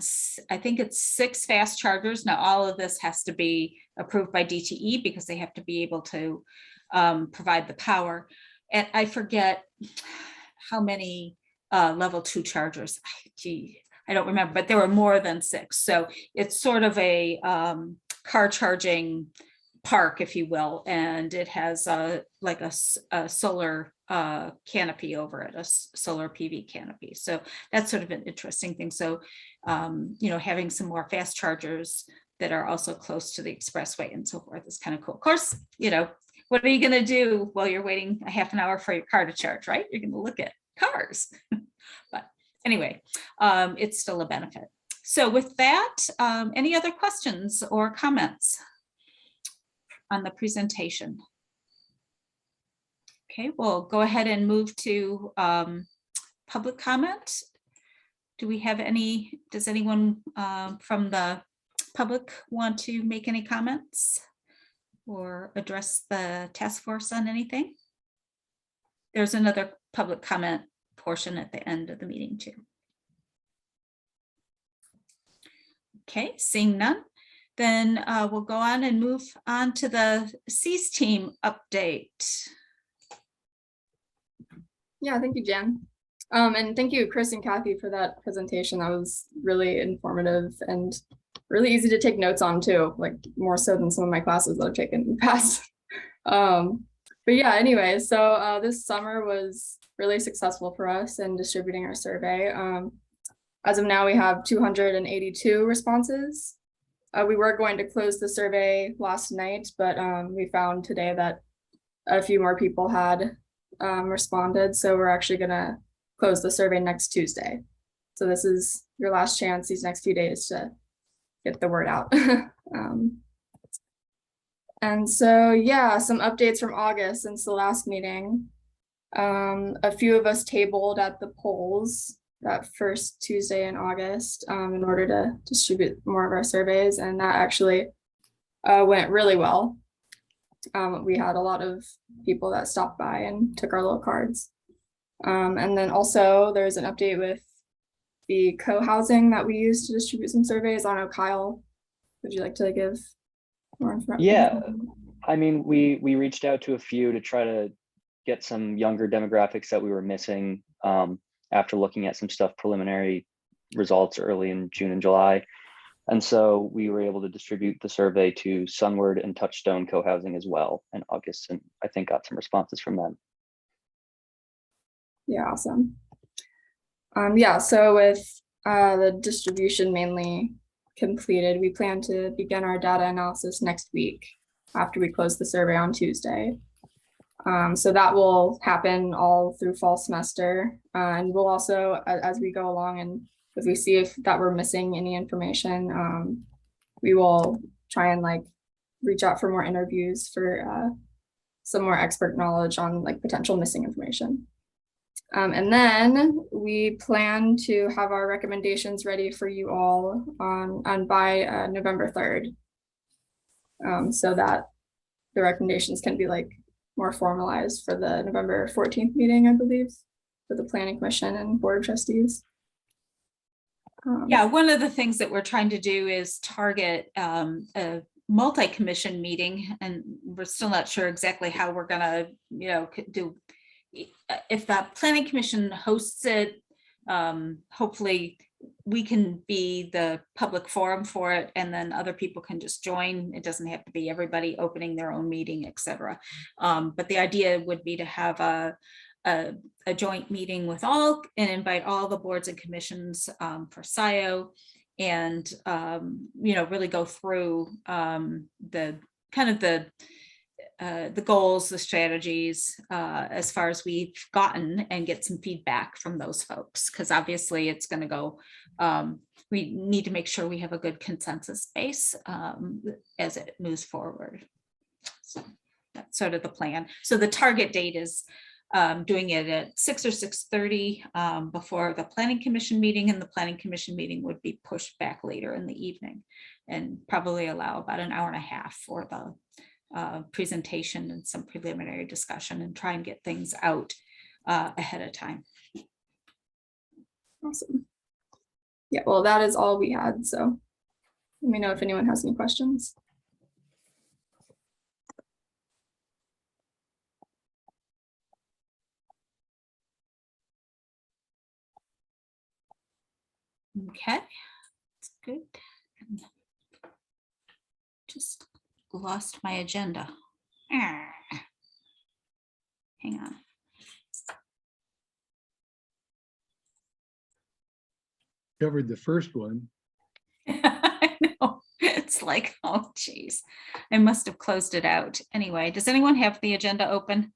Speaker 1: I think it's 6 fast chargers. Now, all of this has to be approved by DTE because they have to be able to provide the power. And I forget how many level 2 chargers. Gee, I don't remember, but there were more than 6. So it's sort of a car charging park, if you will, and it has like a solar canopy over it, a solar PV canopy. So that's sort of an interesting thing. So, you know, having some more fast chargers that are also close to the expressway and so forth is kind of cool. Of course, you know, what are you going to do while you're waiting a half an hour for your car to charge, right? You're going to look at cars. But anyway, it's still a benefit. So with that, any other questions or comments on the presentation? Okay, we'll go ahead and move to public comment. Do we have any, does anyone from the public want to make any comments? or address the task force on anything? There's another public comment portion at the end of the meeting too. Okay, seeing none, then we'll go on and move on to the C's team update.
Speaker 7: Yeah, thank you, Jan. And thank you, Chris and Kathy, for that presentation. That was really informative and really easy to take notes on too, like more so than some of my classes that I've taken in the past. But yeah, anyway, so this summer was really successful for us in distributing our survey. As of now, we have 282 responses. We were going to close the survey last night, but we found today that a few more people had responded. So we're actually gonna close the survey next Tuesday. So this is your last chance these next few days to get the word out. And so, yeah, some updates from August since the last meeting. A few of us tabled at the polls that first Tuesday in August in order to distribute more of our surveys, and that actually went really well. We had a lot of people that stopped by and took our little cards. And then also there's an update with the co-housing that we use to distribute some surveys. I don't know, Kyle, would you like to give more information?
Speaker 8: Yeah, I mean, we reached out to a few to try to get some younger demographics that we were missing after looking at some stuff, preliminary results early in June and July. And so we were able to distribute the survey to Sunward and Touchstone co-housing as well in August, and I think got some responses from them.
Speaker 7: Yeah, awesome. Yeah, so with the distribution mainly completed, we plan to begin our data analysis next week after we close the survey on Tuesday. So that will happen all through fall semester, and we'll also, as we go along and if we see if that we're missing any information, we will try and reach out for more interviews for some more expert knowledge on potential missing information. And then we plan to have our recommendations ready for you all by November 3rd, so that the recommendations can be more formalized for the November 14th meeting, I believe, for the Planning Commission and Board of Trustees.
Speaker 1: Yeah, one of the things that we're trying to do is target a multi-commission meeting, and we're still not sure exactly how we're gonna, do. If the Planning Commission hosts it, hopefully we can be the public forum for it, and then other people can just join. It doesn't have to be everybody opening their own meeting, etc. But the idea would be to have a joint meeting with all and invite all the boards and commissions for Scio, and really go through the goals, the strategies, as far as we've gotten, and get some feedback from those folks, because obviously it's going to go, we need to make sure we have a good consensus base as it moves forward. So that's sort of the plan. So the target date is doing it at 6 or 6:30 before the Planning Commission meeting, and the Planning Commission meeting would be pushed back later in the evening, and probably allow about an hour and a half for the presentation and some preliminary discussion, and try and get things out ahead of time.
Speaker 7: Awesome. Yeah, well, that is all we had. So let me know if anyone has any questions.
Speaker 1: Okay, that's good. Just lost my agenda. Hang on.
Speaker 6: Covered the first one.
Speaker 1: I know. It's oh geez, I must have closed it out. Anyway, does anyone have the agenda open?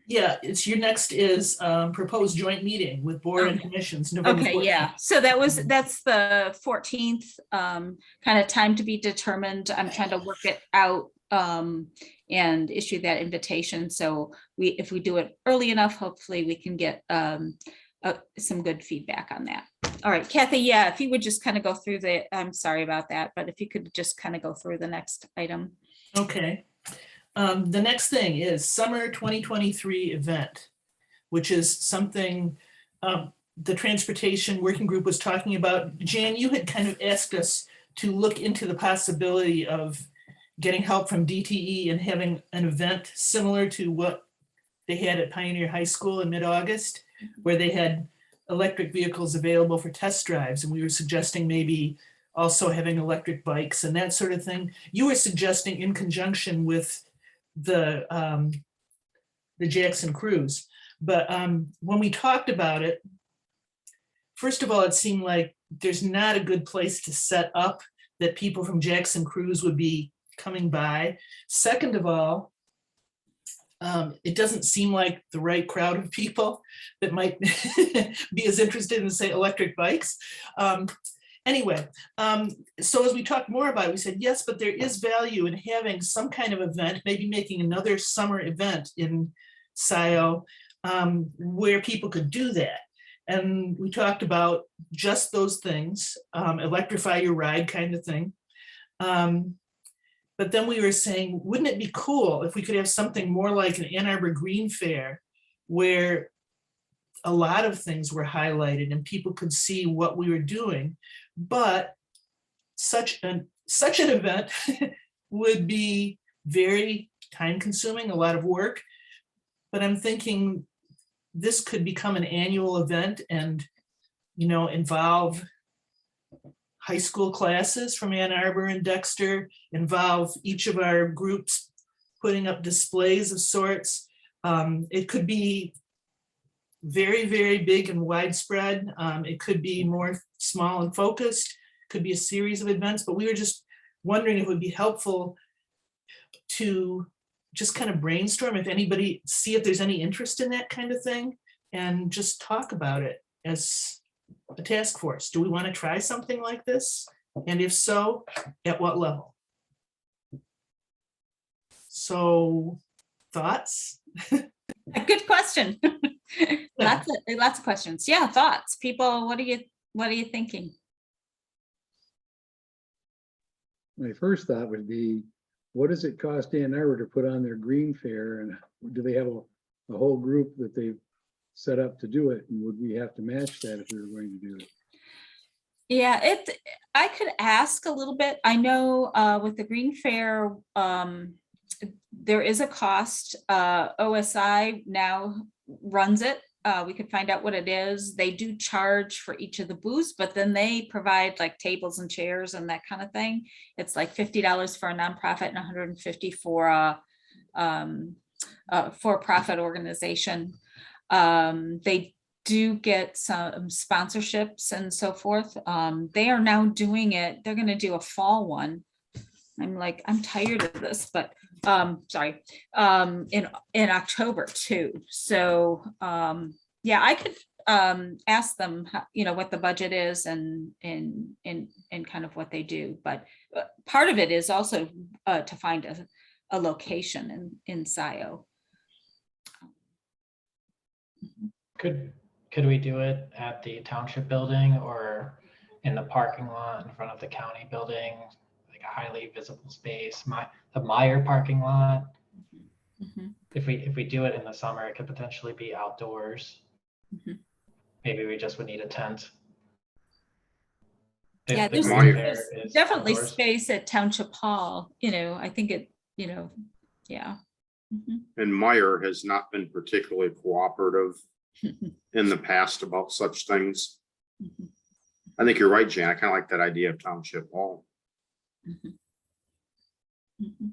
Speaker 2: Yeah, it's your next is proposed joint meeting with board and commissions. November
Speaker 1: Okay,
Speaker 2: 14th.
Speaker 1: yeah. So that's the 14th, kind of time to be determined. I'm trying to work it out and issue that invitation. So if we do it early enough, hopefully we can get some good feedback on that. All right, Kathy, yeah, if you would just kind of go through I'm sorry about that, but if you could just kind of go through the next item.
Speaker 2: Okay. The next thing is summer 2023 event, which is something the transportation working group was talking about. Jan, you had kind of asked us to look into the possibility of getting help from DTE and having an event similar to what they had at Pioneer High School in mid-August, where they had electric vehicles available for test drives. And we were suggesting maybe also having electric bikes and that sort of thing. You were suggesting in conjunction with the Jackson Cruise. But when we talked about it, first of all, it seemed like there's not a good place to set up that people from Jackson Cruise would be coming by. Second of all, it doesn't seem like the right crowd of people that might be as interested in, say, electric bikes. Anyway, so as we talked more about it, we said, yes, but there is value in having some kind of event, maybe making another summer event in Scio where people could do that. And we talked about just those things, electrify your ride kind of thing. But then we were saying, wouldn't it be cool if we could have something more like an Ann Arbor Green Fair where a lot of things were highlighted and people could see what we were doing, but such an event would be very time consuming, a lot of work. But I'm thinking this could become an annual event and, you know, involve high school classes from Ann Arbor and Dexter, involve each of our groups putting up displays of sorts. It could be very, very big and widespread. It could be more small and focused, could be a series of events, but we were just wondering if it would be helpful to just kind of brainstorm if anybody, see if there's any interest in that kind of thing and just talk about it as a task force. Do we want to try something like this? And if so, at what level? So, thoughts?
Speaker 1: A good question. Lots of questions. Yeah, thoughts. People, what are you thinking?
Speaker 6: My first thought would be, what does it cost Ann Arbor to put on their green fair? And do they have a whole group that they've set up to do it? And would we have to match that if we were going to do it?
Speaker 1: Yeah, I could ask a little bit. I know with the Green Fair, there is a cost. OSI now runs it. We could find out what it is. They do charge for each of the booths, but then they provide like tables and chairs and that kind of thing. It's like $50 for a nonprofit and $150 for a for-profit organization. They do get some sponsorships and so forth. They are now doing it. They're going to do a fall one. I'm tired of this, but sorry, in October too. So yeah, I could ask them, you know, what the budget is and kind of what they do. But part of it is also to find a location in Scio.
Speaker 3: Could we do it at the township building or in the parking lot in front of the county building, like a highly visible space, the Meyer parking lot?
Speaker 1: Mm-hmm.
Speaker 3: If we do it in the summer, it could potentially be outdoors.
Speaker 1: Mm-hmm.
Speaker 3: Maybe we just would need a tent.
Speaker 1: Yeah,
Speaker 3: The
Speaker 1: there's
Speaker 3: Green Fair is
Speaker 1: definitely
Speaker 3: outdoors.
Speaker 1: space at Township Hall. You know, I think it, you know, yeah. Mm-hmm.
Speaker 9: And Meyer has not been particularly cooperative in the past about such things.
Speaker 1: Mm-hmm.
Speaker 9: I think you're right, Jan. I kind of like that idea of Township Hall.
Speaker 1: Mm-hmm. Mm-hmm.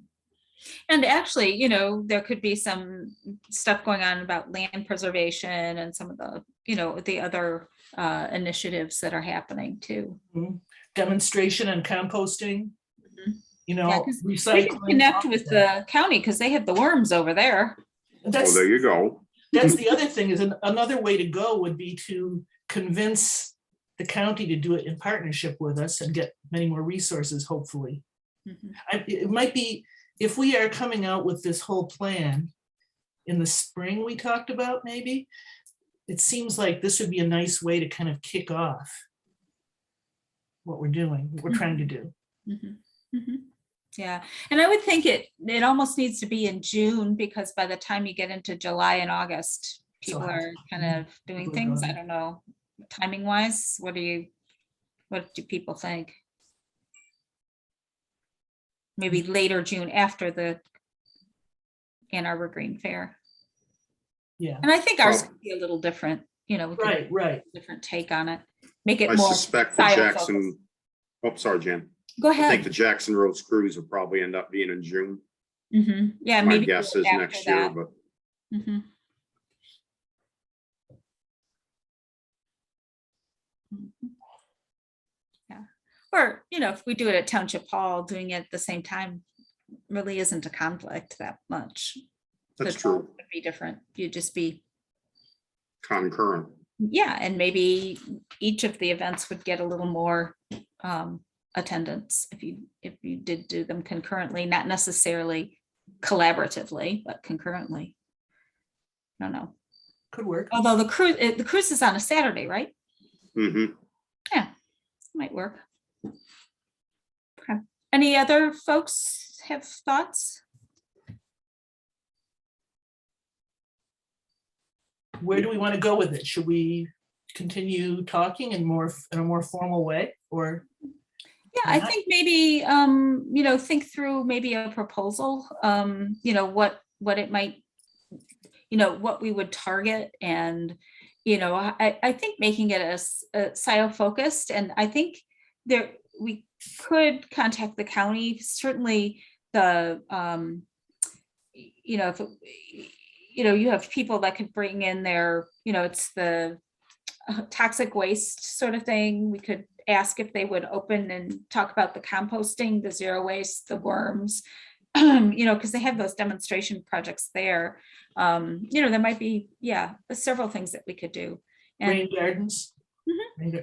Speaker 1: And actually, you know, there could be some stuff going on about land preservation and some of the, you know, the other initiatives that are happening too.
Speaker 2: Mm-hmm. Demonstration and composting,
Speaker 1: Mm-hmm.
Speaker 2: you know,
Speaker 1: Yeah, 'cause
Speaker 2: recycling.
Speaker 1: we can connect with the county because they have the worms over there.
Speaker 2: That's,
Speaker 9: Oh, there you go.
Speaker 2: that's the other thing is another way to go would be to convince the county to do it in partnership with us and get many more resources, hopefully.
Speaker 1: Mm-hmm.
Speaker 2: It might be, if we are coming out with this whole plan in the spring we talked about, maybe, it seems like this would be a nice way to kind of kick off what we're doing, what we're trying to do.
Speaker 1: Mm-hmm. Mm-hmm. Yeah, and I would think it almost needs to be in June, because by the time you get into July and August,
Speaker 2: So
Speaker 1: people
Speaker 2: hot.
Speaker 1: are kind of doing
Speaker 2: People are
Speaker 1: things. I
Speaker 2: going.
Speaker 1: don't know, timing wise, what do people think? Maybe later June after the Ann Arbor Green Fair.
Speaker 2: Yeah,
Speaker 1: And I think ours
Speaker 9: Well-
Speaker 1: could be a little different, we could
Speaker 2: right.
Speaker 1: different take on it. Make it
Speaker 9: I
Speaker 1: more
Speaker 9: suspect the
Speaker 1: Scio focused.
Speaker 9: Jackson, oh, sorry, Jan.
Speaker 1: Go
Speaker 9: I think
Speaker 1: ahead.
Speaker 9: the Jackson Rose Cruise will probably end up being in June.
Speaker 1: Yeah,
Speaker 9: My
Speaker 1: maybe
Speaker 9: guess
Speaker 1: do it
Speaker 9: is
Speaker 1: after
Speaker 9: next year,
Speaker 1: that.
Speaker 9: but
Speaker 1: Mhm. Yeah, or, if we do it at Township Hall, doing it at the same time really isn't a conflict that much.
Speaker 9: that's
Speaker 1: The
Speaker 9: true.
Speaker 1: vote would be different. You'd just be,
Speaker 9: Concurrent.
Speaker 1: yeah, and maybe each of the events would get a little more attendance if you did do them concurrently, not necessarily collaboratively, but concurrently. I don't know.
Speaker 2: Could work.
Speaker 1: Although the cruise is on a Saturday, right?
Speaker 9: Hmm.
Speaker 1: Yeah, might work. Okay. Any other folks have thoughts?
Speaker 2: Where do we want to go with it? Should we continue talking in a more formal way, or?
Speaker 1: Yeah, I think maybe, think through maybe a proposal, what it might, what we would target, and, I think making it a Scio focused, and I think we could contact the county, certainly the, if, you have people that could bring in their, it's the toxic waste sort of thing. We could ask if they would open and talk about the composting, the zero waste, the worms, because they have those demonstration projects there. There might be, several things that we could do. And
Speaker 2: Rain gardens?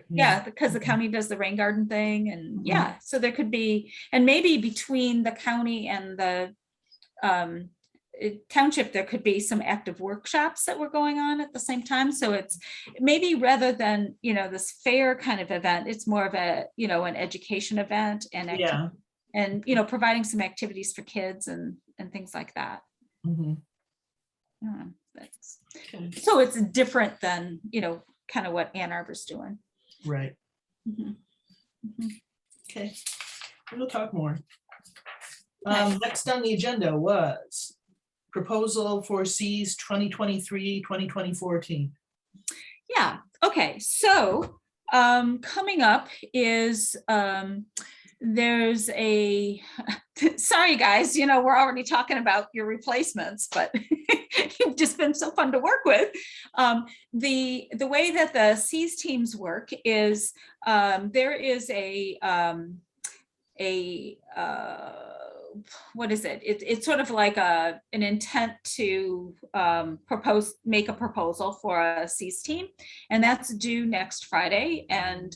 Speaker 1: yeah, because the county does the rain garden thing, and so there could be, and maybe between the county and the township, there could be some active workshops that were going on at the same time. So it's maybe, rather than, this fair kind of event, it's more of a, an education event, and and providing some activities for kids and things like that.
Speaker 2: Mhm. Okay.
Speaker 1: So it's different than, kind of what Ann Arbor's doing.
Speaker 2: Right.
Speaker 1: Mhm. Mhm.
Speaker 2: Okay. We'll talk more.
Speaker 1: Okay.
Speaker 2: Next on the agenda was proposal for C's 2023-2024 team.
Speaker 1: Yeah, okay, so coming up is there's a sorry guys, we're already talking about your replacements, but you've just been so fun to work with. The way that the C's teams work is there is what is it? It's sort of like an intent to make a proposal for a C's team, and that's due next Friday. And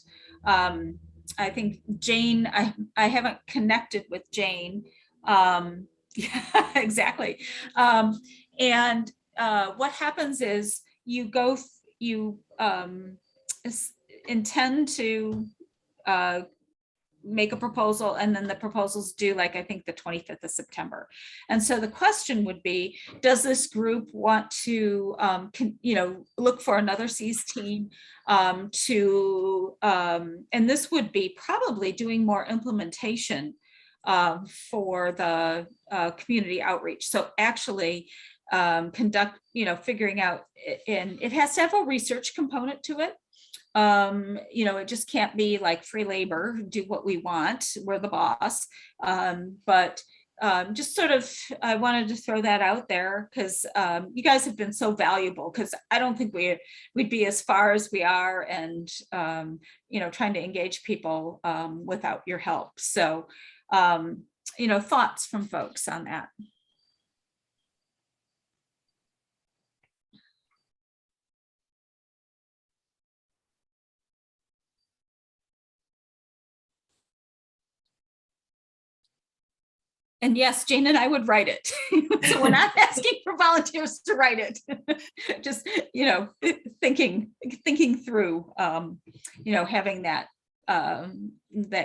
Speaker 1: I think Jane, I haven't connected with Jane. Yeah, exactly. And what happens is you intend to make a proposal, and then the proposals due, like, I think the 25th of September. And so the question would be, does this group want to look for another C's team and this would be probably doing more implementation for the community outreach. So actually figuring out, and it has to have a research component to it. It just can't be like free labor, do what we want, we're the boss. But just sort of, I wanted to throw that out there because you guys have been so valuable, because I don't think we'd be as far as we are, and trying to engage people without your help. So thoughts from folks on that. And yes, Jane and I would write it. So we're not asking for volunteers to write it. Just, thinking through, having that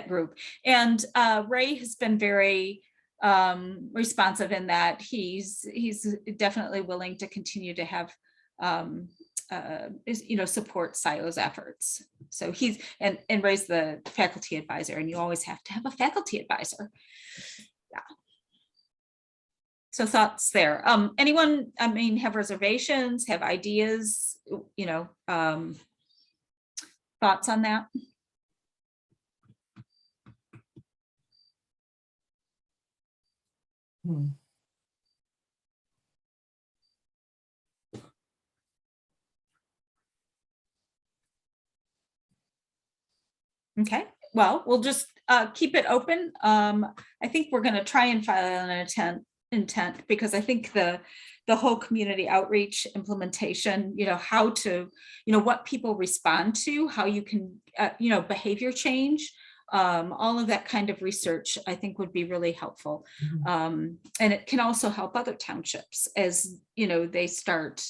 Speaker 1: group. And Ray has been very responsive in that he's definitely willing to continue to have support Scio's efforts. So he's and raise the faculty advisor, and you always have to have a faculty advisor. Yeah. So thoughts there. Anyone, I mean, have reservations, have ideas, thoughts on that? Okay, well, we'll just keep it open. I think we're going to try and file an intent because I think the whole community outreach implementation, how to, what people respond to, how you can, behavior change, all of that kind of research, I think would be really helpful. And it can also help other townships as, they start,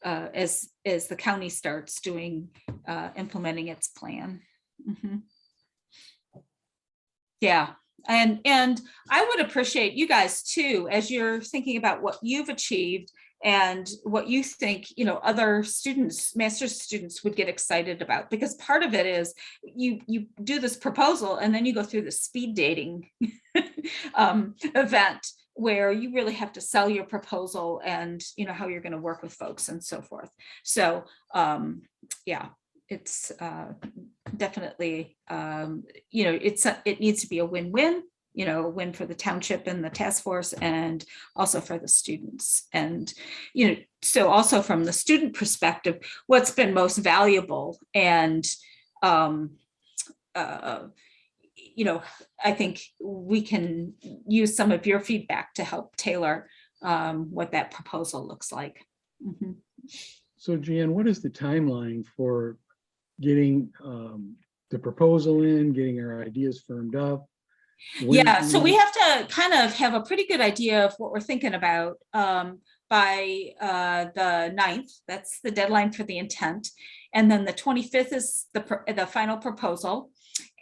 Speaker 1: as the county starts doing, implementing its plan. Yeah. And I would appreciate you guys too, as you're thinking about what you've achieved and what you think, other students, master's students would get excited about, because part of it is you do this proposal and then you go through the speed dating event where you really have to sell your proposal and, how you're going to work with folks and so forth. So, yeah. It's definitely, it needs to be a win-win, a win for the township and the task force and also for the students. And, so also from the student perspective, what's been most valuable and, I think we can use some of your feedback to help tailor what that proposal looks like.
Speaker 6: So Jan, what is the timeline for getting the proposal in, getting our ideas firmed up?
Speaker 1: Yeah, so we have to kind of have a pretty good idea of what we're thinking about by the 9th. That's the deadline for the intent. And then the 25th is the final proposal.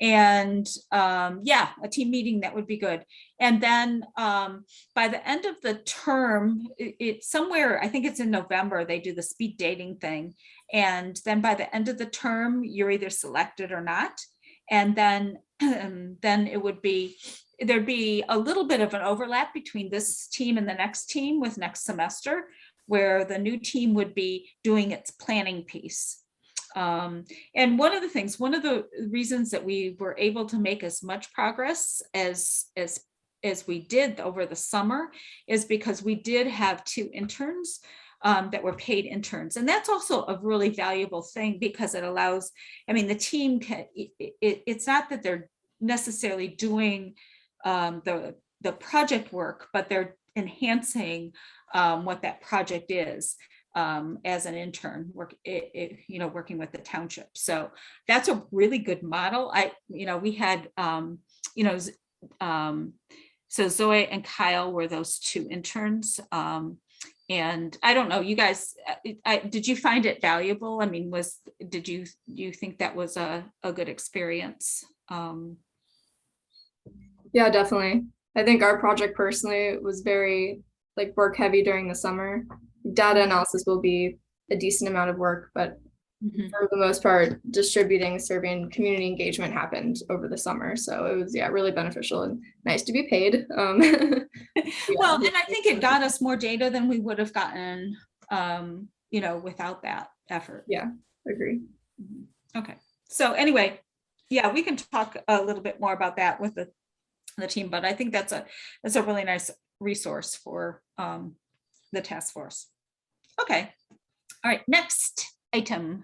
Speaker 1: And yeah, a team meeting, that would be good. And then by the end of the term, it's somewhere, I think it's in November, they do the speed dating thing. And then by the end of the term, you're either selected or not. And then it would be, there'd be a little bit of an overlap between this team and the next team with next semester, where the new team would be doing its planning piece. And one of the reasons that we were able to make as much progress as we did over the summer is because we did have 2 interns that were paid interns. And that's also a really valuable thing because it allows, I mean, the team can, it's not that they're necessarily doing the project work, but they're enhancing what that project is. As an intern, working with the township. So that's a really good model. We had, so Zoe and Kyle were those 2 interns. And I don't know, you guys, did you find it valuable? I mean, did you think that was a good experience?
Speaker 7: Yeah, definitely. I think our project personally was very work heavy during the summer. Data analysis will be a decent amount of work, but for the most part, distributing, surveying, community engagement happened over the summer. So it was, really beneficial and nice to be paid.
Speaker 1: Well, and I think it got us more data than we would have gotten, without that effort.
Speaker 7: Yeah, agree.
Speaker 1: Okay. So anyway, yeah, we can talk a little bit more about that with the team, but I think that's a really nice resource for the task force. Okay. All right. Next item.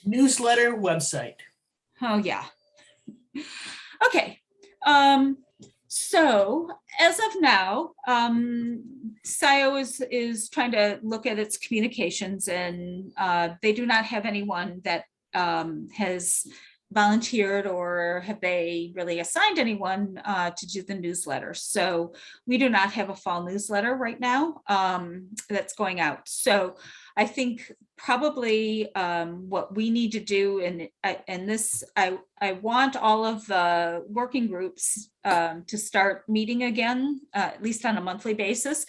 Speaker 2: Newsletter website.
Speaker 1: Oh yeah. Okay. So as of now, Scio is trying to look at its communications, and they do not have anyone that has volunteered, or have they really assigned anyone to do the newsletter. So we do not have a fall newsletter right now that's going out. So I think probably what we need to do, and this, I want all of the working groups to start meeting again, at least on a monthly basis.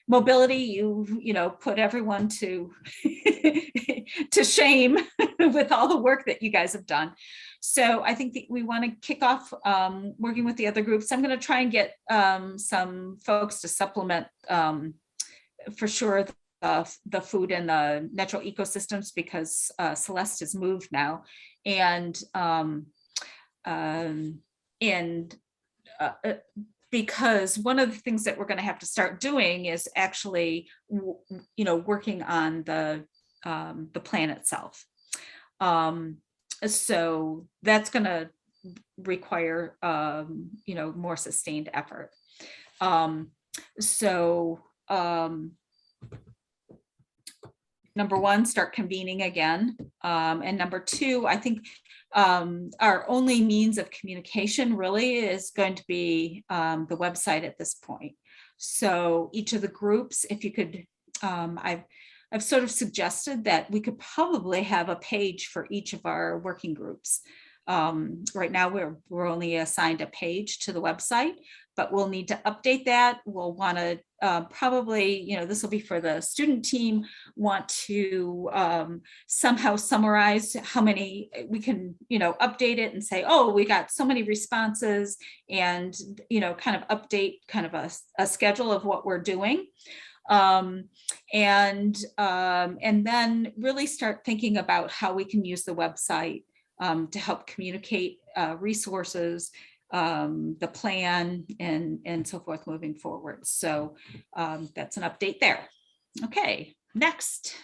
Speaker 1: Mobility, you know, put everyone to to shame with all the work that you guys have done. So I think that we want to kick off working with the other groups. I'm going to try and get some folks to supplement for sure the food and the natural ecosystems, because Celeste has moved now, and because one of the things that we're going to have to start doing is actually, you know, working on the plan itself. So that's going to require, you know, more sustained effort. Number one, start convening again. And number two, I think our only means of communication really is going to be the website at this point. So each of the groups, if you could, I've sort of suggested that we could probably have a page for each of our working groups. Right now we're only assigned a page to the website, but we'll need to update that. We'll want to probably, you know, this will be for the student team, want to somehow summarize how many we can, you know, update it and say, oh, we got so many responses, and, you know, kind of update kind of a schedule of what we're doing. And then really start thinking about how we can use the website to help communicate resources, the plan, and so forth moving forward. So that's an update there. Okay, next.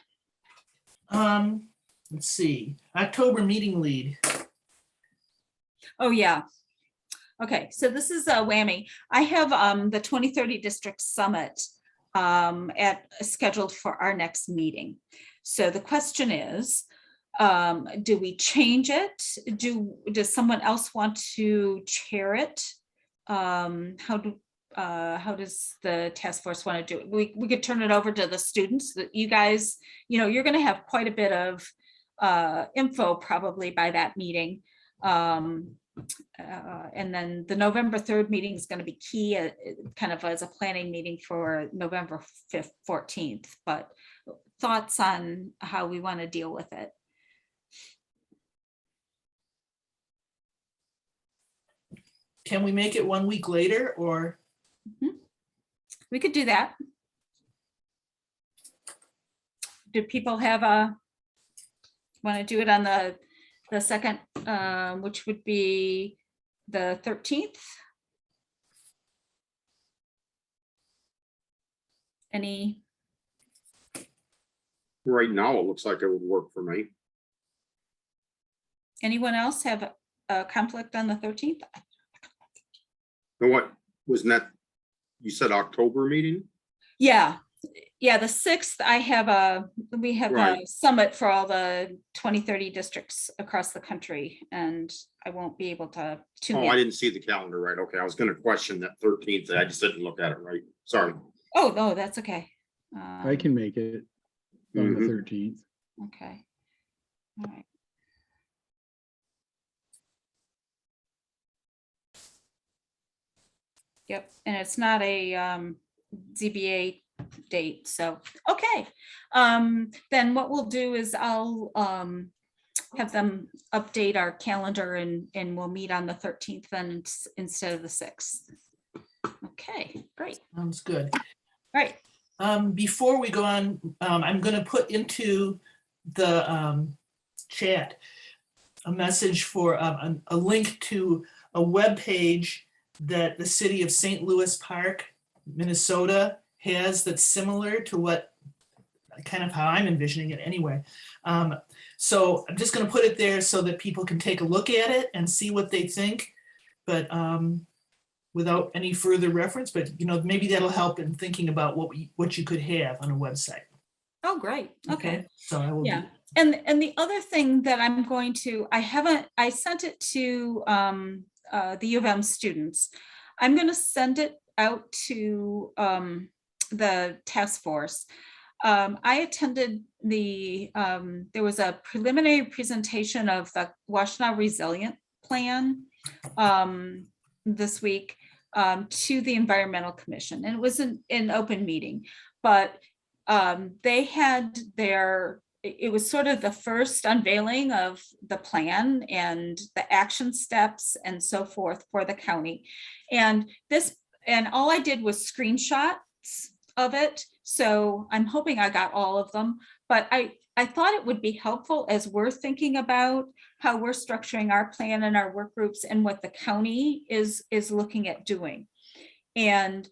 Speaker 2: Let's see, October meeting lead.
Speaker 1: Oh, yeah. Okay, so this is a whammy. I have the 2030 District Summit scheduled for our next meeting. So the question is, do we change it? Does someone else want to chair it? How does the task force want to do it? We could turn it over to the students. That you guys, you know, you're going to have quite a bit of info probably by that meeting. And then the November 3rd meeting is going to be key, kind of as a planning meeting for November 5th, 14th. But thoughts on how we want to deal with it?
Speaker 2: Can we make it 1 week later, or?
Speaker 1: We could do that. Do people have want to do it on the second, which would be the 13th? Any?
Speaker 9: Right now, it looks like it would work for me.
Speaker 1: Anyone else have a conflict on the 13th?
Speaker 9: And what, wasn't that, you said October meeting?
Speaker 1: Yeah, the 6th, we have a
Speaker 9: Right.
Speaker 1: summit for all the 2030 districts across the country, and I won't be able to tune
Speaker 9: Oh, I
Speaker 1: in.
Speaker 9: didn't see the calendar right. Okay, I was gonna question that 13th. I just didn't look at it right. Sorry.
Speaker 1: Oh, no, that's okay.
Speaker 6: I can make it on the
Speaker 9: Mhm.
Speaker 6: 13th.
Speaker 1: Okay. All right. Yep, and it's not a ZBA date, so, okay. Then what we'll do is I'll have them update our calendar, and we'll meet on the 13th then instead of the 6th. Okay, great.
Speaker 2: Sounds good.
Speaker 1: Right.
Speaker 2: Before we go on, I'm going to put into the chat a message for a link to a web page that the city of St. Louis Park, Minnesota has, that's similar to what kind of how I'm envisioning it anyway. So I'm just going to put it there so that people can take a look at it and see what they think, but without any further reference. But you know, maybe that'll help in thinking about what you could have on a website.
Speaker 1: Oh, great. Okay.
Speaker 2: So I will.
Speaker 1: Yeah. And the other thing that I'm going to, I sent it to the U of M students. I'm going to send it out to the task force. I attended there was a preliminary presentation of the Washtenaw Resilient Plan this week to the Environmental Commission, and it was an open meeting, but they had it was sort of the first unveiling of the plan and the action steps and so forth for the county. And all I did was screenshots of it. So I'm hoping I got all of them, but I thought it would be helpful as we're thinking about how we're structuring our plan and our work groups and what the county is looking at doing. And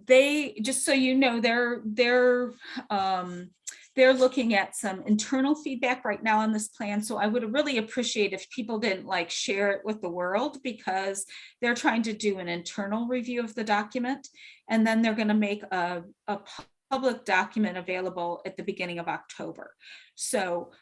Speaker 1: they, just so you know, they're looking at some internal feedback right now on this plan. So I would really appreciate if people didn't like share it with the world, because they're trying to do an internal review of the document, and then they're going to make a public document available at the beginning of October. So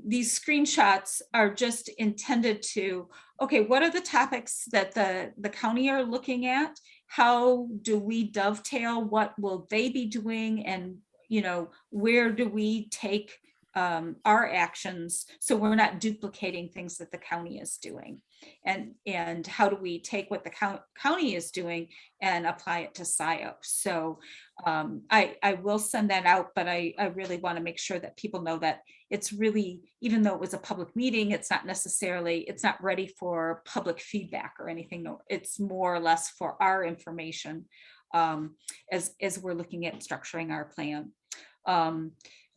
Speaker 1: these screenshots are just intended to, okay, what are the topics that the county are looking at? How do we dovetail? What will they be doing? And, you know, where do we take our actions so we're not duplicating things that the county is doing? And how do we take what the county is doing and apply it to Scio? So I will send that out, but I really want to make sure that people know that it's really, even though it was a public meeting, it's not ready for public feedback or anything. No, it's more or less for our information as we're looking at structuring our plan.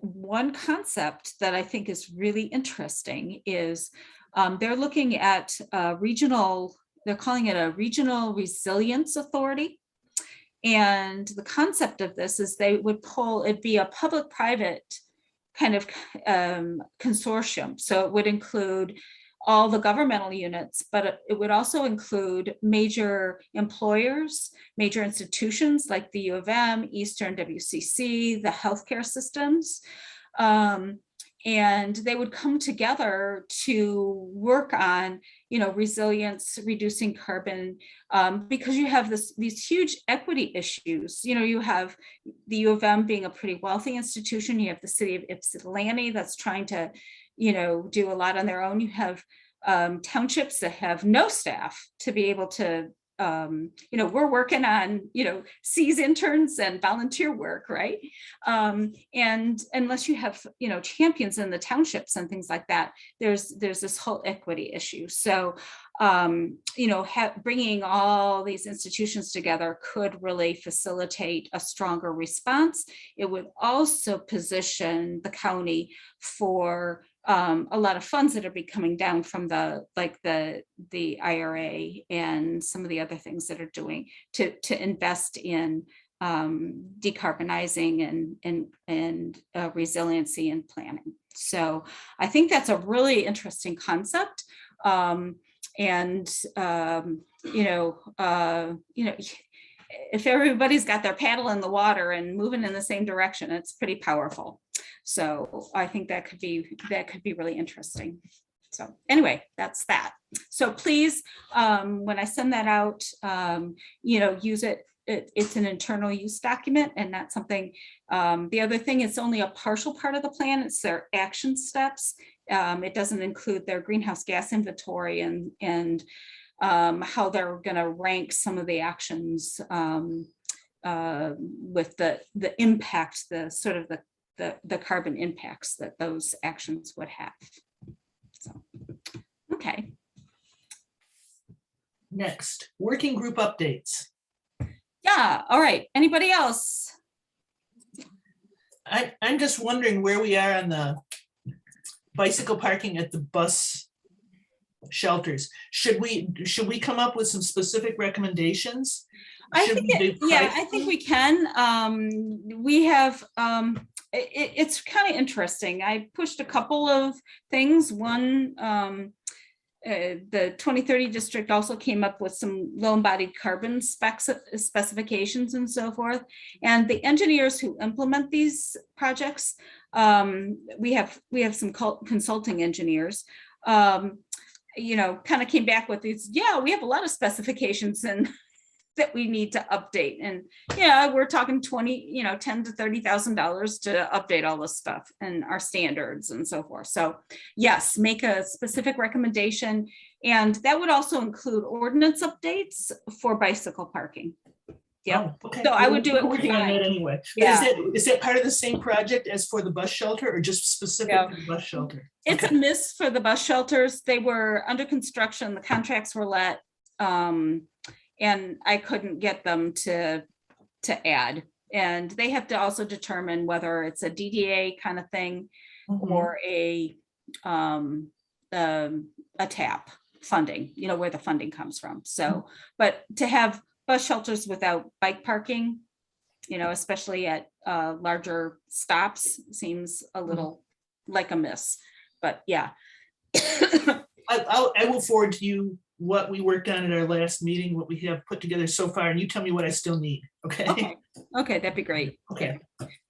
Speaker 1: One concept that I think is really interesting is they're looking at they're calling it a regional resilience authority. And the concept of this is it'd be a public-private kind of consortium. So it would include all the governmental units, but it would also include major employers, major institutions like the U of M, Eastern, WCC, the healthcare systems. And they would come together to work on, you know, resilience, reducing carbon, because you have these huge equity issues. You know, you have the U of M being a pretty wealthy institution. You have the city of Ypsilanti that's trying to, you know, do a lot on their own. You have townships that have no staff to be able to, you know, we're working on, you know, SEAS interns and volunteer work, right? And unless you have, you know, champions in the townships and things like that, there's this whole equity issue. So, you know, bringing all these institutions together could really facilitate a stronger response. It would also position the county for a lot of funds that are coming down from the IRA and some of the other things that are doing to invest in decarbonizing and resiliency and planning. So I think that's a really interesting concept. If everybody's got their paddle in the water and moving in the same direction, it's pretty powerful. So I think that could be really interesting. So anyway, that's that. So please, when I send that out, you know, use it. It's an internal use document and not something. The other thing, it's only a partial part of the plan. It's their action steps. It doesn't include their greenhouse gas inventory and how they're going to rank some of the actions with the impact, the carbon impacts that those actions would have. So, okay.
Speaker 2: Next, working group updates.
Speaker 1: Yeah, all right. Anybody else?
Speaker 2: I'm just wondering where we are on the bicycle parking at the bus shelters. Should we come up with some specific recommendations?
Speaker 1: I think we can. We have, it's kind of interesting. I pushed a couple of things. One, the 2030 district also came up with some low embodied carbon specifications and so forth. And the engineers who implement these projects, we have some consulting engineers, you know, kind of came back with these, yeah, we have a lot of specifications and that we need to update. And yeah, we're talking $10,000 to $30,000 to update all this stuff and our standards and so forth. So yes, make a specific recommendation. And that would also include ordinance updates for bicycle parking. Yeah.
Speaker 2: Oh, okay.
Speaker 1: So I would do it
Speaker 2: We're working on that
Speaker 1: combined.
Speaker 2: anyway. But
Speaker 1: Yeah.
Speaker 2: is that part of the same project as for the bus shelter, or just specific
Speaker 1: Yeah.
Speaker 2: to the bus shelter?
Speaker 1: It's a miss for the bus shelters. They were under construction, the contracts were let, and I couldn't get them to add. And they have to also determine whether it's a DDA kind of thing
Speaker 2: Mhm.
Speaker 1: or a TAP funding, where the funding comes from. So, but to have bus shelters without bike parking, especially at larger stops, seems a little like a miss. But yeah.
Speaker 2: I will forward to you what we worked on at our last meeting, what we have put together so far, and you tell me what I still need, okay?
Speaker 1: Okay, that'd be great.
Speaker 2: Okay.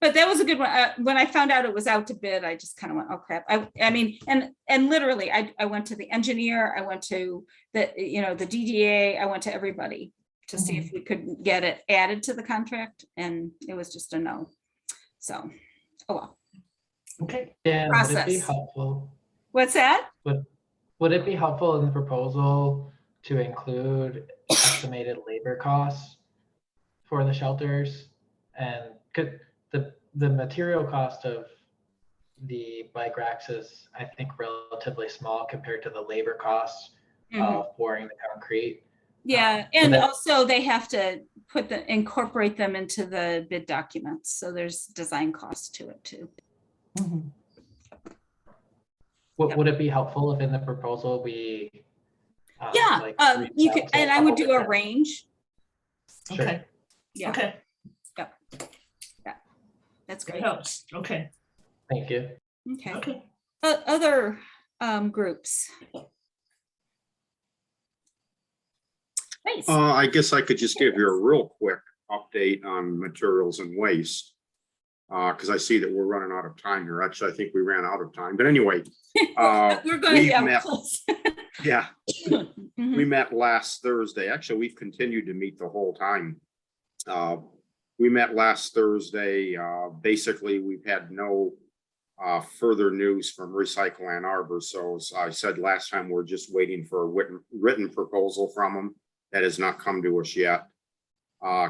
Speaker 1: But that was a good one. When I found out it was out to bid, I just kind of went, oh crap. I mean, and literally I went to the engineer, I went to the DDA, I went to everybody to see if we could get it added to the contract, and it was just a no. So, oh well.
Speaker 2: Okay.
Speaker 3: Dan, would it be
Speaker 1: Process.
Speaker 3: helpful?
Speaker 1: What's that?
Speaker 3: Would it be helpful in the proposal to include estimated labor costs for the shelters? And could the material cost of the bike racks is, I think, relatively small compared to the labor costs of pouring the concrete.
Speaker 1: Yeah, and also they have to incorporate them into the bid documents. So there's design costs to it too.
Speaker 2: Mhm.
Speaker 3: Would it be helpful if in the proposal we
Speaker 1: Yeah,
Speaker 3: reach
Speaker 1: you
Speaker 3: out
Speaker 1: could,
Speaker 3: to
Speaker 1: and I would do a
Speaker 3: different-
Speaker 1: range.
Speaker 3: Sure.
Speaker 2: Okay,
Speaker 1: Yeah,
Speaker 2: okay,
Speaker 1: that's
Speaker 2: that
Speaker 1: great.
Speaker 2: helps, okay,
Speaker 3: Thank you.
Speaker 1: Okay.
Speaker 2: okay.
Speaker 1: Other groups. Nice.
Speaker 9: I guess I could just give you a real quick update on materials and waste. Because I see that we're running out of time here. Actually, I think we ran out of time. But anyway,
Speaker 1: We're going to
Speaker 9: we've
Speaker 1: be
Speaker 9: met-
Speaker 1: close.
Speaker 9: yeah,
Speaker 1: Mhm.
Speaker 9: we met last Thursday. Actually, we've continued to meet the whole time. We met last Thursday. Basically, we've had no further news from Recycle Ann Arbor. So as I said last time, we're just waiting for a written proposal from them. That has not come to us yet.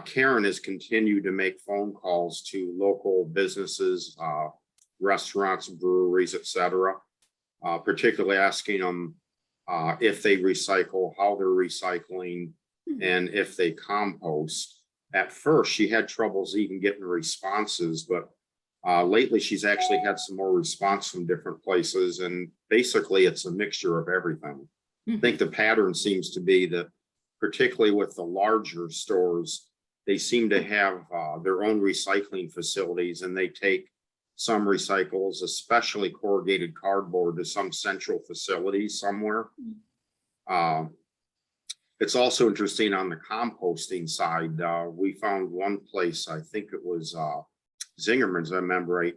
Speaker 9: Karen has continued to make phone calls to local businesses, restaurants, breweries, etc., particularly asking them if they recycle, how they're recycling, and if they compost. At first, she had troubles even getting responses, but lately she's actually had some more response from different places, and basically it's a mixture of everything. I think the pattern seems to be that, particularly with the larger stores, they seem to have their own recycling facilities, and they take some recycles, especially corrugated cardboard, to some central facility somewhere. It's also interesting on the composting side. We found one place, I think it was Zingerman's, I remember right,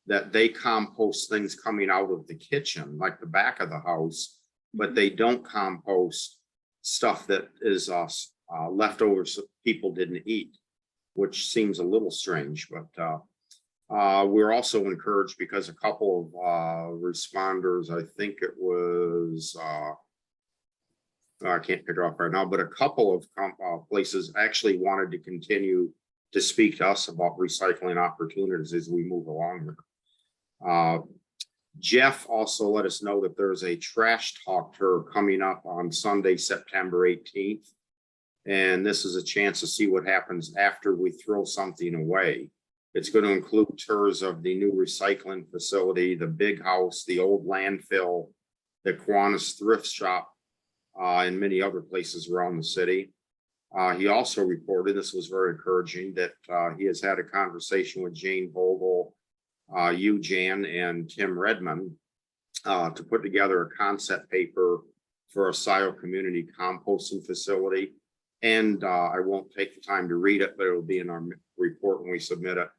Speaker 9: that they compost things coming out of the kitchen, like the back of the house, but they don't compost stuff that is leftovers that people didn't eat, which seems a little strange. But we're also encouraged because a couple of responders, I think it was, I can't pick it up right now, but a couple of places actually wanted to continue to speak to us about recycling opportunities as we move along here. Jeff also let us know that there's a trash talk tour coming up on Sunday, September 18th. And this is a chance to see what happens after we throw something away. It's going to include tours of the new recycling facility, the big house, the old landfill, the Kiwanis thrift shop, and many other places around the city. He also reported, this was very encouraging, that he has had a conversation with Jane Vogel, you, Jan, and Tim Redmond to put together a concept paper for a Scio community composting facility. And I won't take the time to read it, but it'll be in our report when we submit it.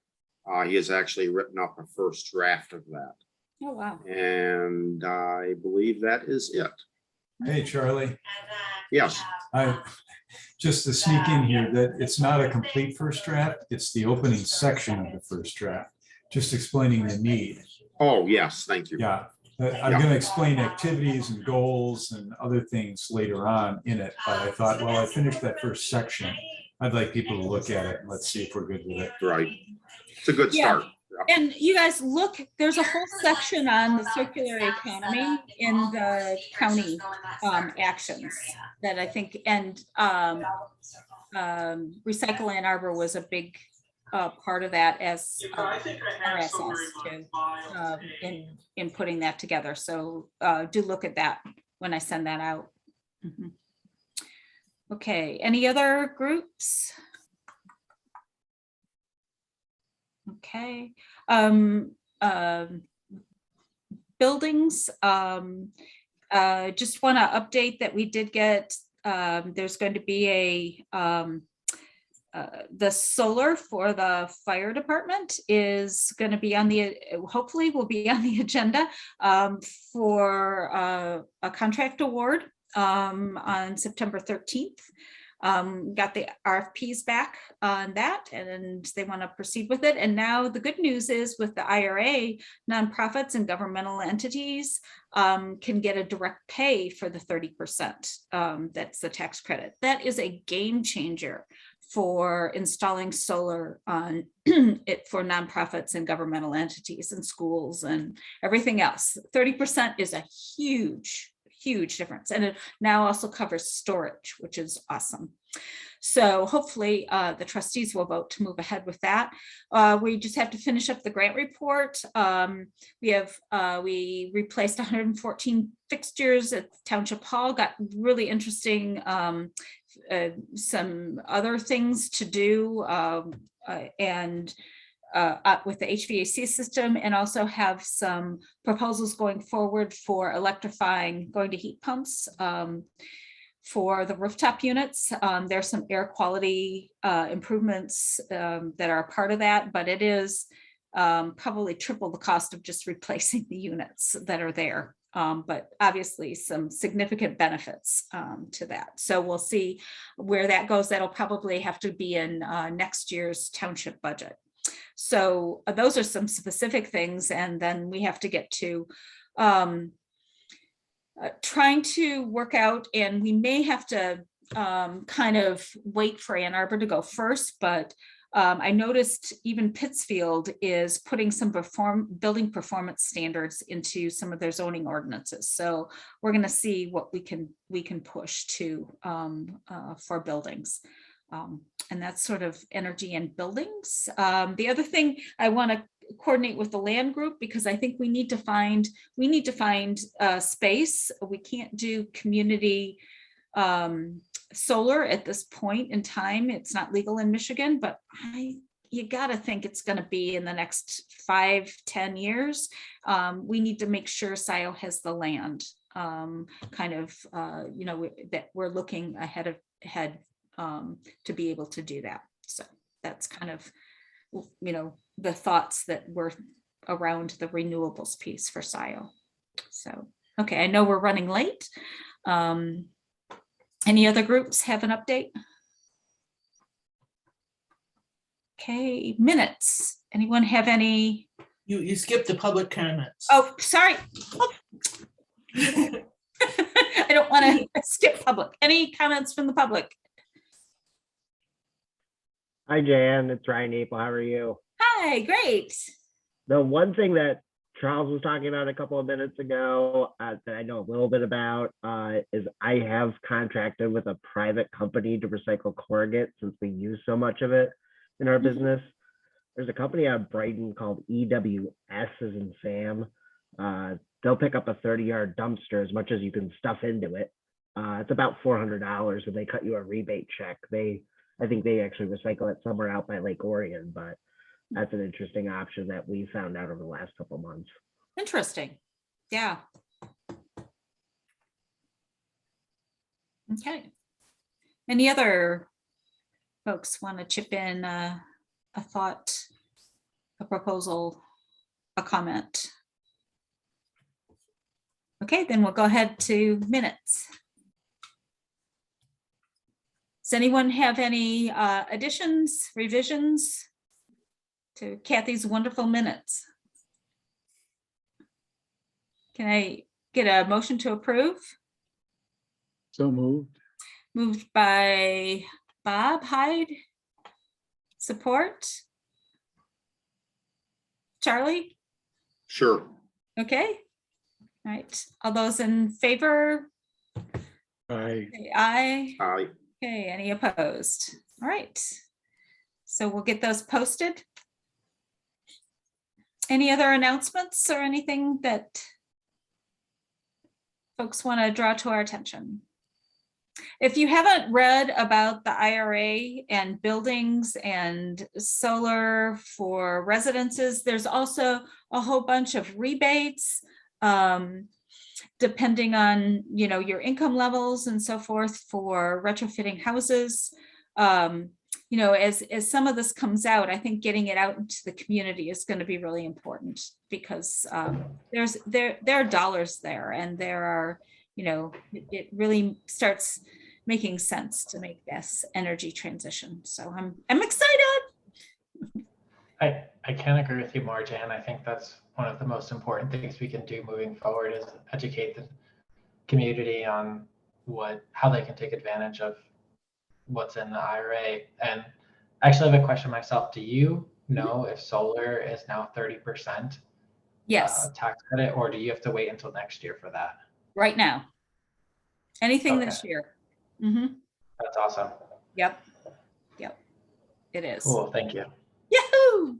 Speaker 9: He has actually written up a first draft of that.
Speaker 1: Oh, wow.
Speaker 9: And I believe that is it.
Speaker 10: Hey, Charlie.
Speaker 9: Yes,
Speaker 10: Just to sneak in here, that it's not a complete first draft, it's the opening section of the first draft, just explaining the need.
Speaker 9: oh, yes, thank you.
Speaker 10: Yeah, I'm
Speaker 9: Yeah.
Speaker 10: gonna explain activities and goals and other things later on in it, but I thought, well, I finished that first section. I'd like people to look at it and let's see if we're good with it.
Speaker 9: Right. It's a good
Speaker 1: Yeah.
Speaker 9: start.
Speaker 1: And you guys look, there's a whole section on the circular economy in the county actions that I think, and Recycle Ann Arbor was a big part of that as RSS too, in putting that together. So do look at that when I send that out. Mhm. Okay, any other groups? Okay, buildings, just want to update that we did get, there's going to be the solar for the fire department is going to be on the, hopefully will be on the agenda for a contract award on September 13th. Got the RFPs back on that and they want to proceed with it. And now the good news is with the IRA, nonprofits and governmental entities can get a direct pay for the 30%. That's the tax credit. That is a game changer for installing solar on it for nonprofits and governmental entities and schools and everything else. 30% is a huge difference. And it now also covers storage, which is awesome. So hopefully the trustees will vote to move ahead with that. We just have to finish up the grant report. We replaced 114 fixtures at Township Hall, got really interesting some other things to do with the HVAC system, and also have some proposals going forward for electrifying, going to heat pumps for the rooftop units. There's some air quality improvements that are a part of that, but it is probably triple the cost of just replacing the units that are there. But obviously some significant benefits to that. So we'll see where that goes. That'll probably have to be in next year's township budget. So those are some specific things. And then we have to get to trying to work out, and we may have to kind of wait for Ann Arbor to go first, but I noticed even Pittsfield is putting some building performance standards into some of their zoning ordinances. So we're going to see what we can push to for buildings. And that's sort of energy and buildings. The other thing I want to coordinate with the land group, because I think we need to find space. We can't do community solar at this point in time. It's not legal in Michigan, but you got to think it's going to be in the next 5-10 years. We need to make sure Scio has the land, that we're looking ahead to be able to do that. So that's kind of, the thoughts that were around the renewables piece for Scio. So, okay, I know we're running late. Any other groups have an update? Okay, minutes. Anyone have any?
Speaker 2: You skipped the public comments.
Speaker 1: Oh, sorry. Oh. I don't want to skip public. Any comments from the public?
Speaker 11: Hi, Jan. It's Ryan April. How are you?
Speaker 1: Hi, great.
Speaker 11: The one thing that Charles was talking about a couple of minutes ago that I know a little bit about is I have contracted with a private company to recycle corrugate since we use so much of it in our business. There's a company out of Brighton called EWS as in Sam. They'll pick up a 30-yard dumpster as much as you can stuff into it. It's about $400 and they cut you a rebate check. I think they actually recycle it somewhere out by Lake Orion, but that's an interesting option that we found out over the last couple of months.
Speaker 1: Interesting. Yeah. Okay. Any other folks want to chip in a thought, a proposal, a comment? Okay, then we'll go ahead to minutes. Does anyone have any additions, revisions to Kathy's wonderful minutes? Can I get a motion to approve?
Speaker 6: So moved.
Speaker 1: Moved by Bob Hyde. Support? Charlie?
Speaker 9: Sure.
Speaker 1: Okay. All right. All those in favor?
Speaker 6: Aye.
Speaker 1: Say aye.
Speaker 9: Aye.
Speaker 1: Okay, any opposed? All right. So we'll get those posted. Any other announcements or anything that folks want to draw to our attention? If you haven't read about the IRA and buildings and solar for residences, there's also a whole bunch of rebates depending on, you know, your income levels and so forth for retrofitting houses. You know, as some of this comes out, I think getting it out into the community is going to be really important because there are dollars there, and there are, you know, it really starts making sense to make this energy transition. So I'm excited.
Speaker 3: I can't agree with you more, Jan. I think that's one of the most important things we can do moving forward is educate the community on how they can take advantage of what's in the IRA. And actually I have a question myself. Do you know if solar is now 30%
Speaker 1: Yes,
Speaker 3: tax credit, or do you have to wait until next year for that?
Speaker 1: right now. Anything
Speaker 3: Okay.
Speaker 1: this year. Mm-hmm.
Speaker 3: That's awesome.
Speaker 1: Yep. It is.
Speaker 3: Cool, thank you.
Speaker 1: Yahoo!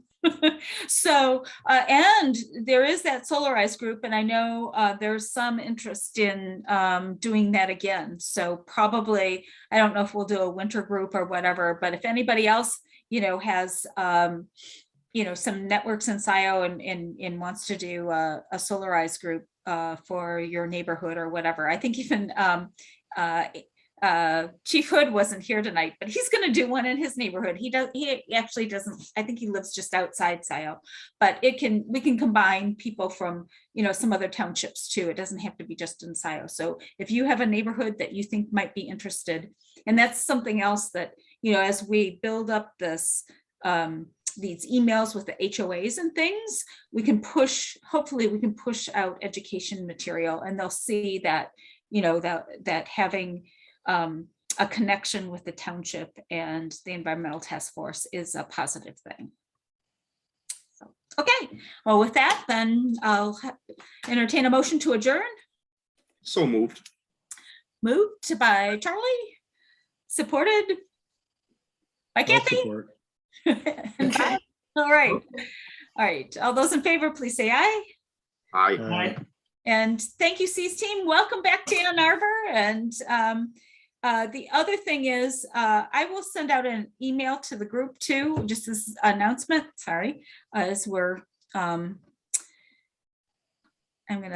Speaker 1: So, and there is that Solarize group, and I know there's some interest in doing that again. So probably, I don't know if we'll do a winter group or whatever, but if anybody else, you know, has, you know, some networks in Scio and wants to do a Solarize group for your neighborhood or whatever, I think even Chief Hood wasn't here tonight, but he's going to do one in his neighborhood. He actually doesn't, I think he lives just outside Scio, but we can combine people from, you know, some other townships too. It doesn't have to be just in Scio. So if you have a neighborhood that you think might be interested, and that's something else that, you know, as we build up this, these emails with the HOAs and things, we can push, hopefully we can push out education material, and they'll see that, you know, that having a connection with the township and the environmental task force is a positive thing. So, okay, well, with that, then I'll entertain a motion to adjourn.
Speaker 9: So moved.
Speaker 1: Moved by Charlie, supported by
Speaker 6: I'll
Speaker 1: Kathy.
Speaker 6: support.
Speaker 1: And Bob. All right. All those in favor, please say aye.
Speaker 9: Aye.
Speaker 6: Aye.
Speaker 1: And thank you, C's team. Welcome back to Ann Arbor. And the other thing is, I will send out an email to the group too, just as announcement, sorry, as we're, I'm going to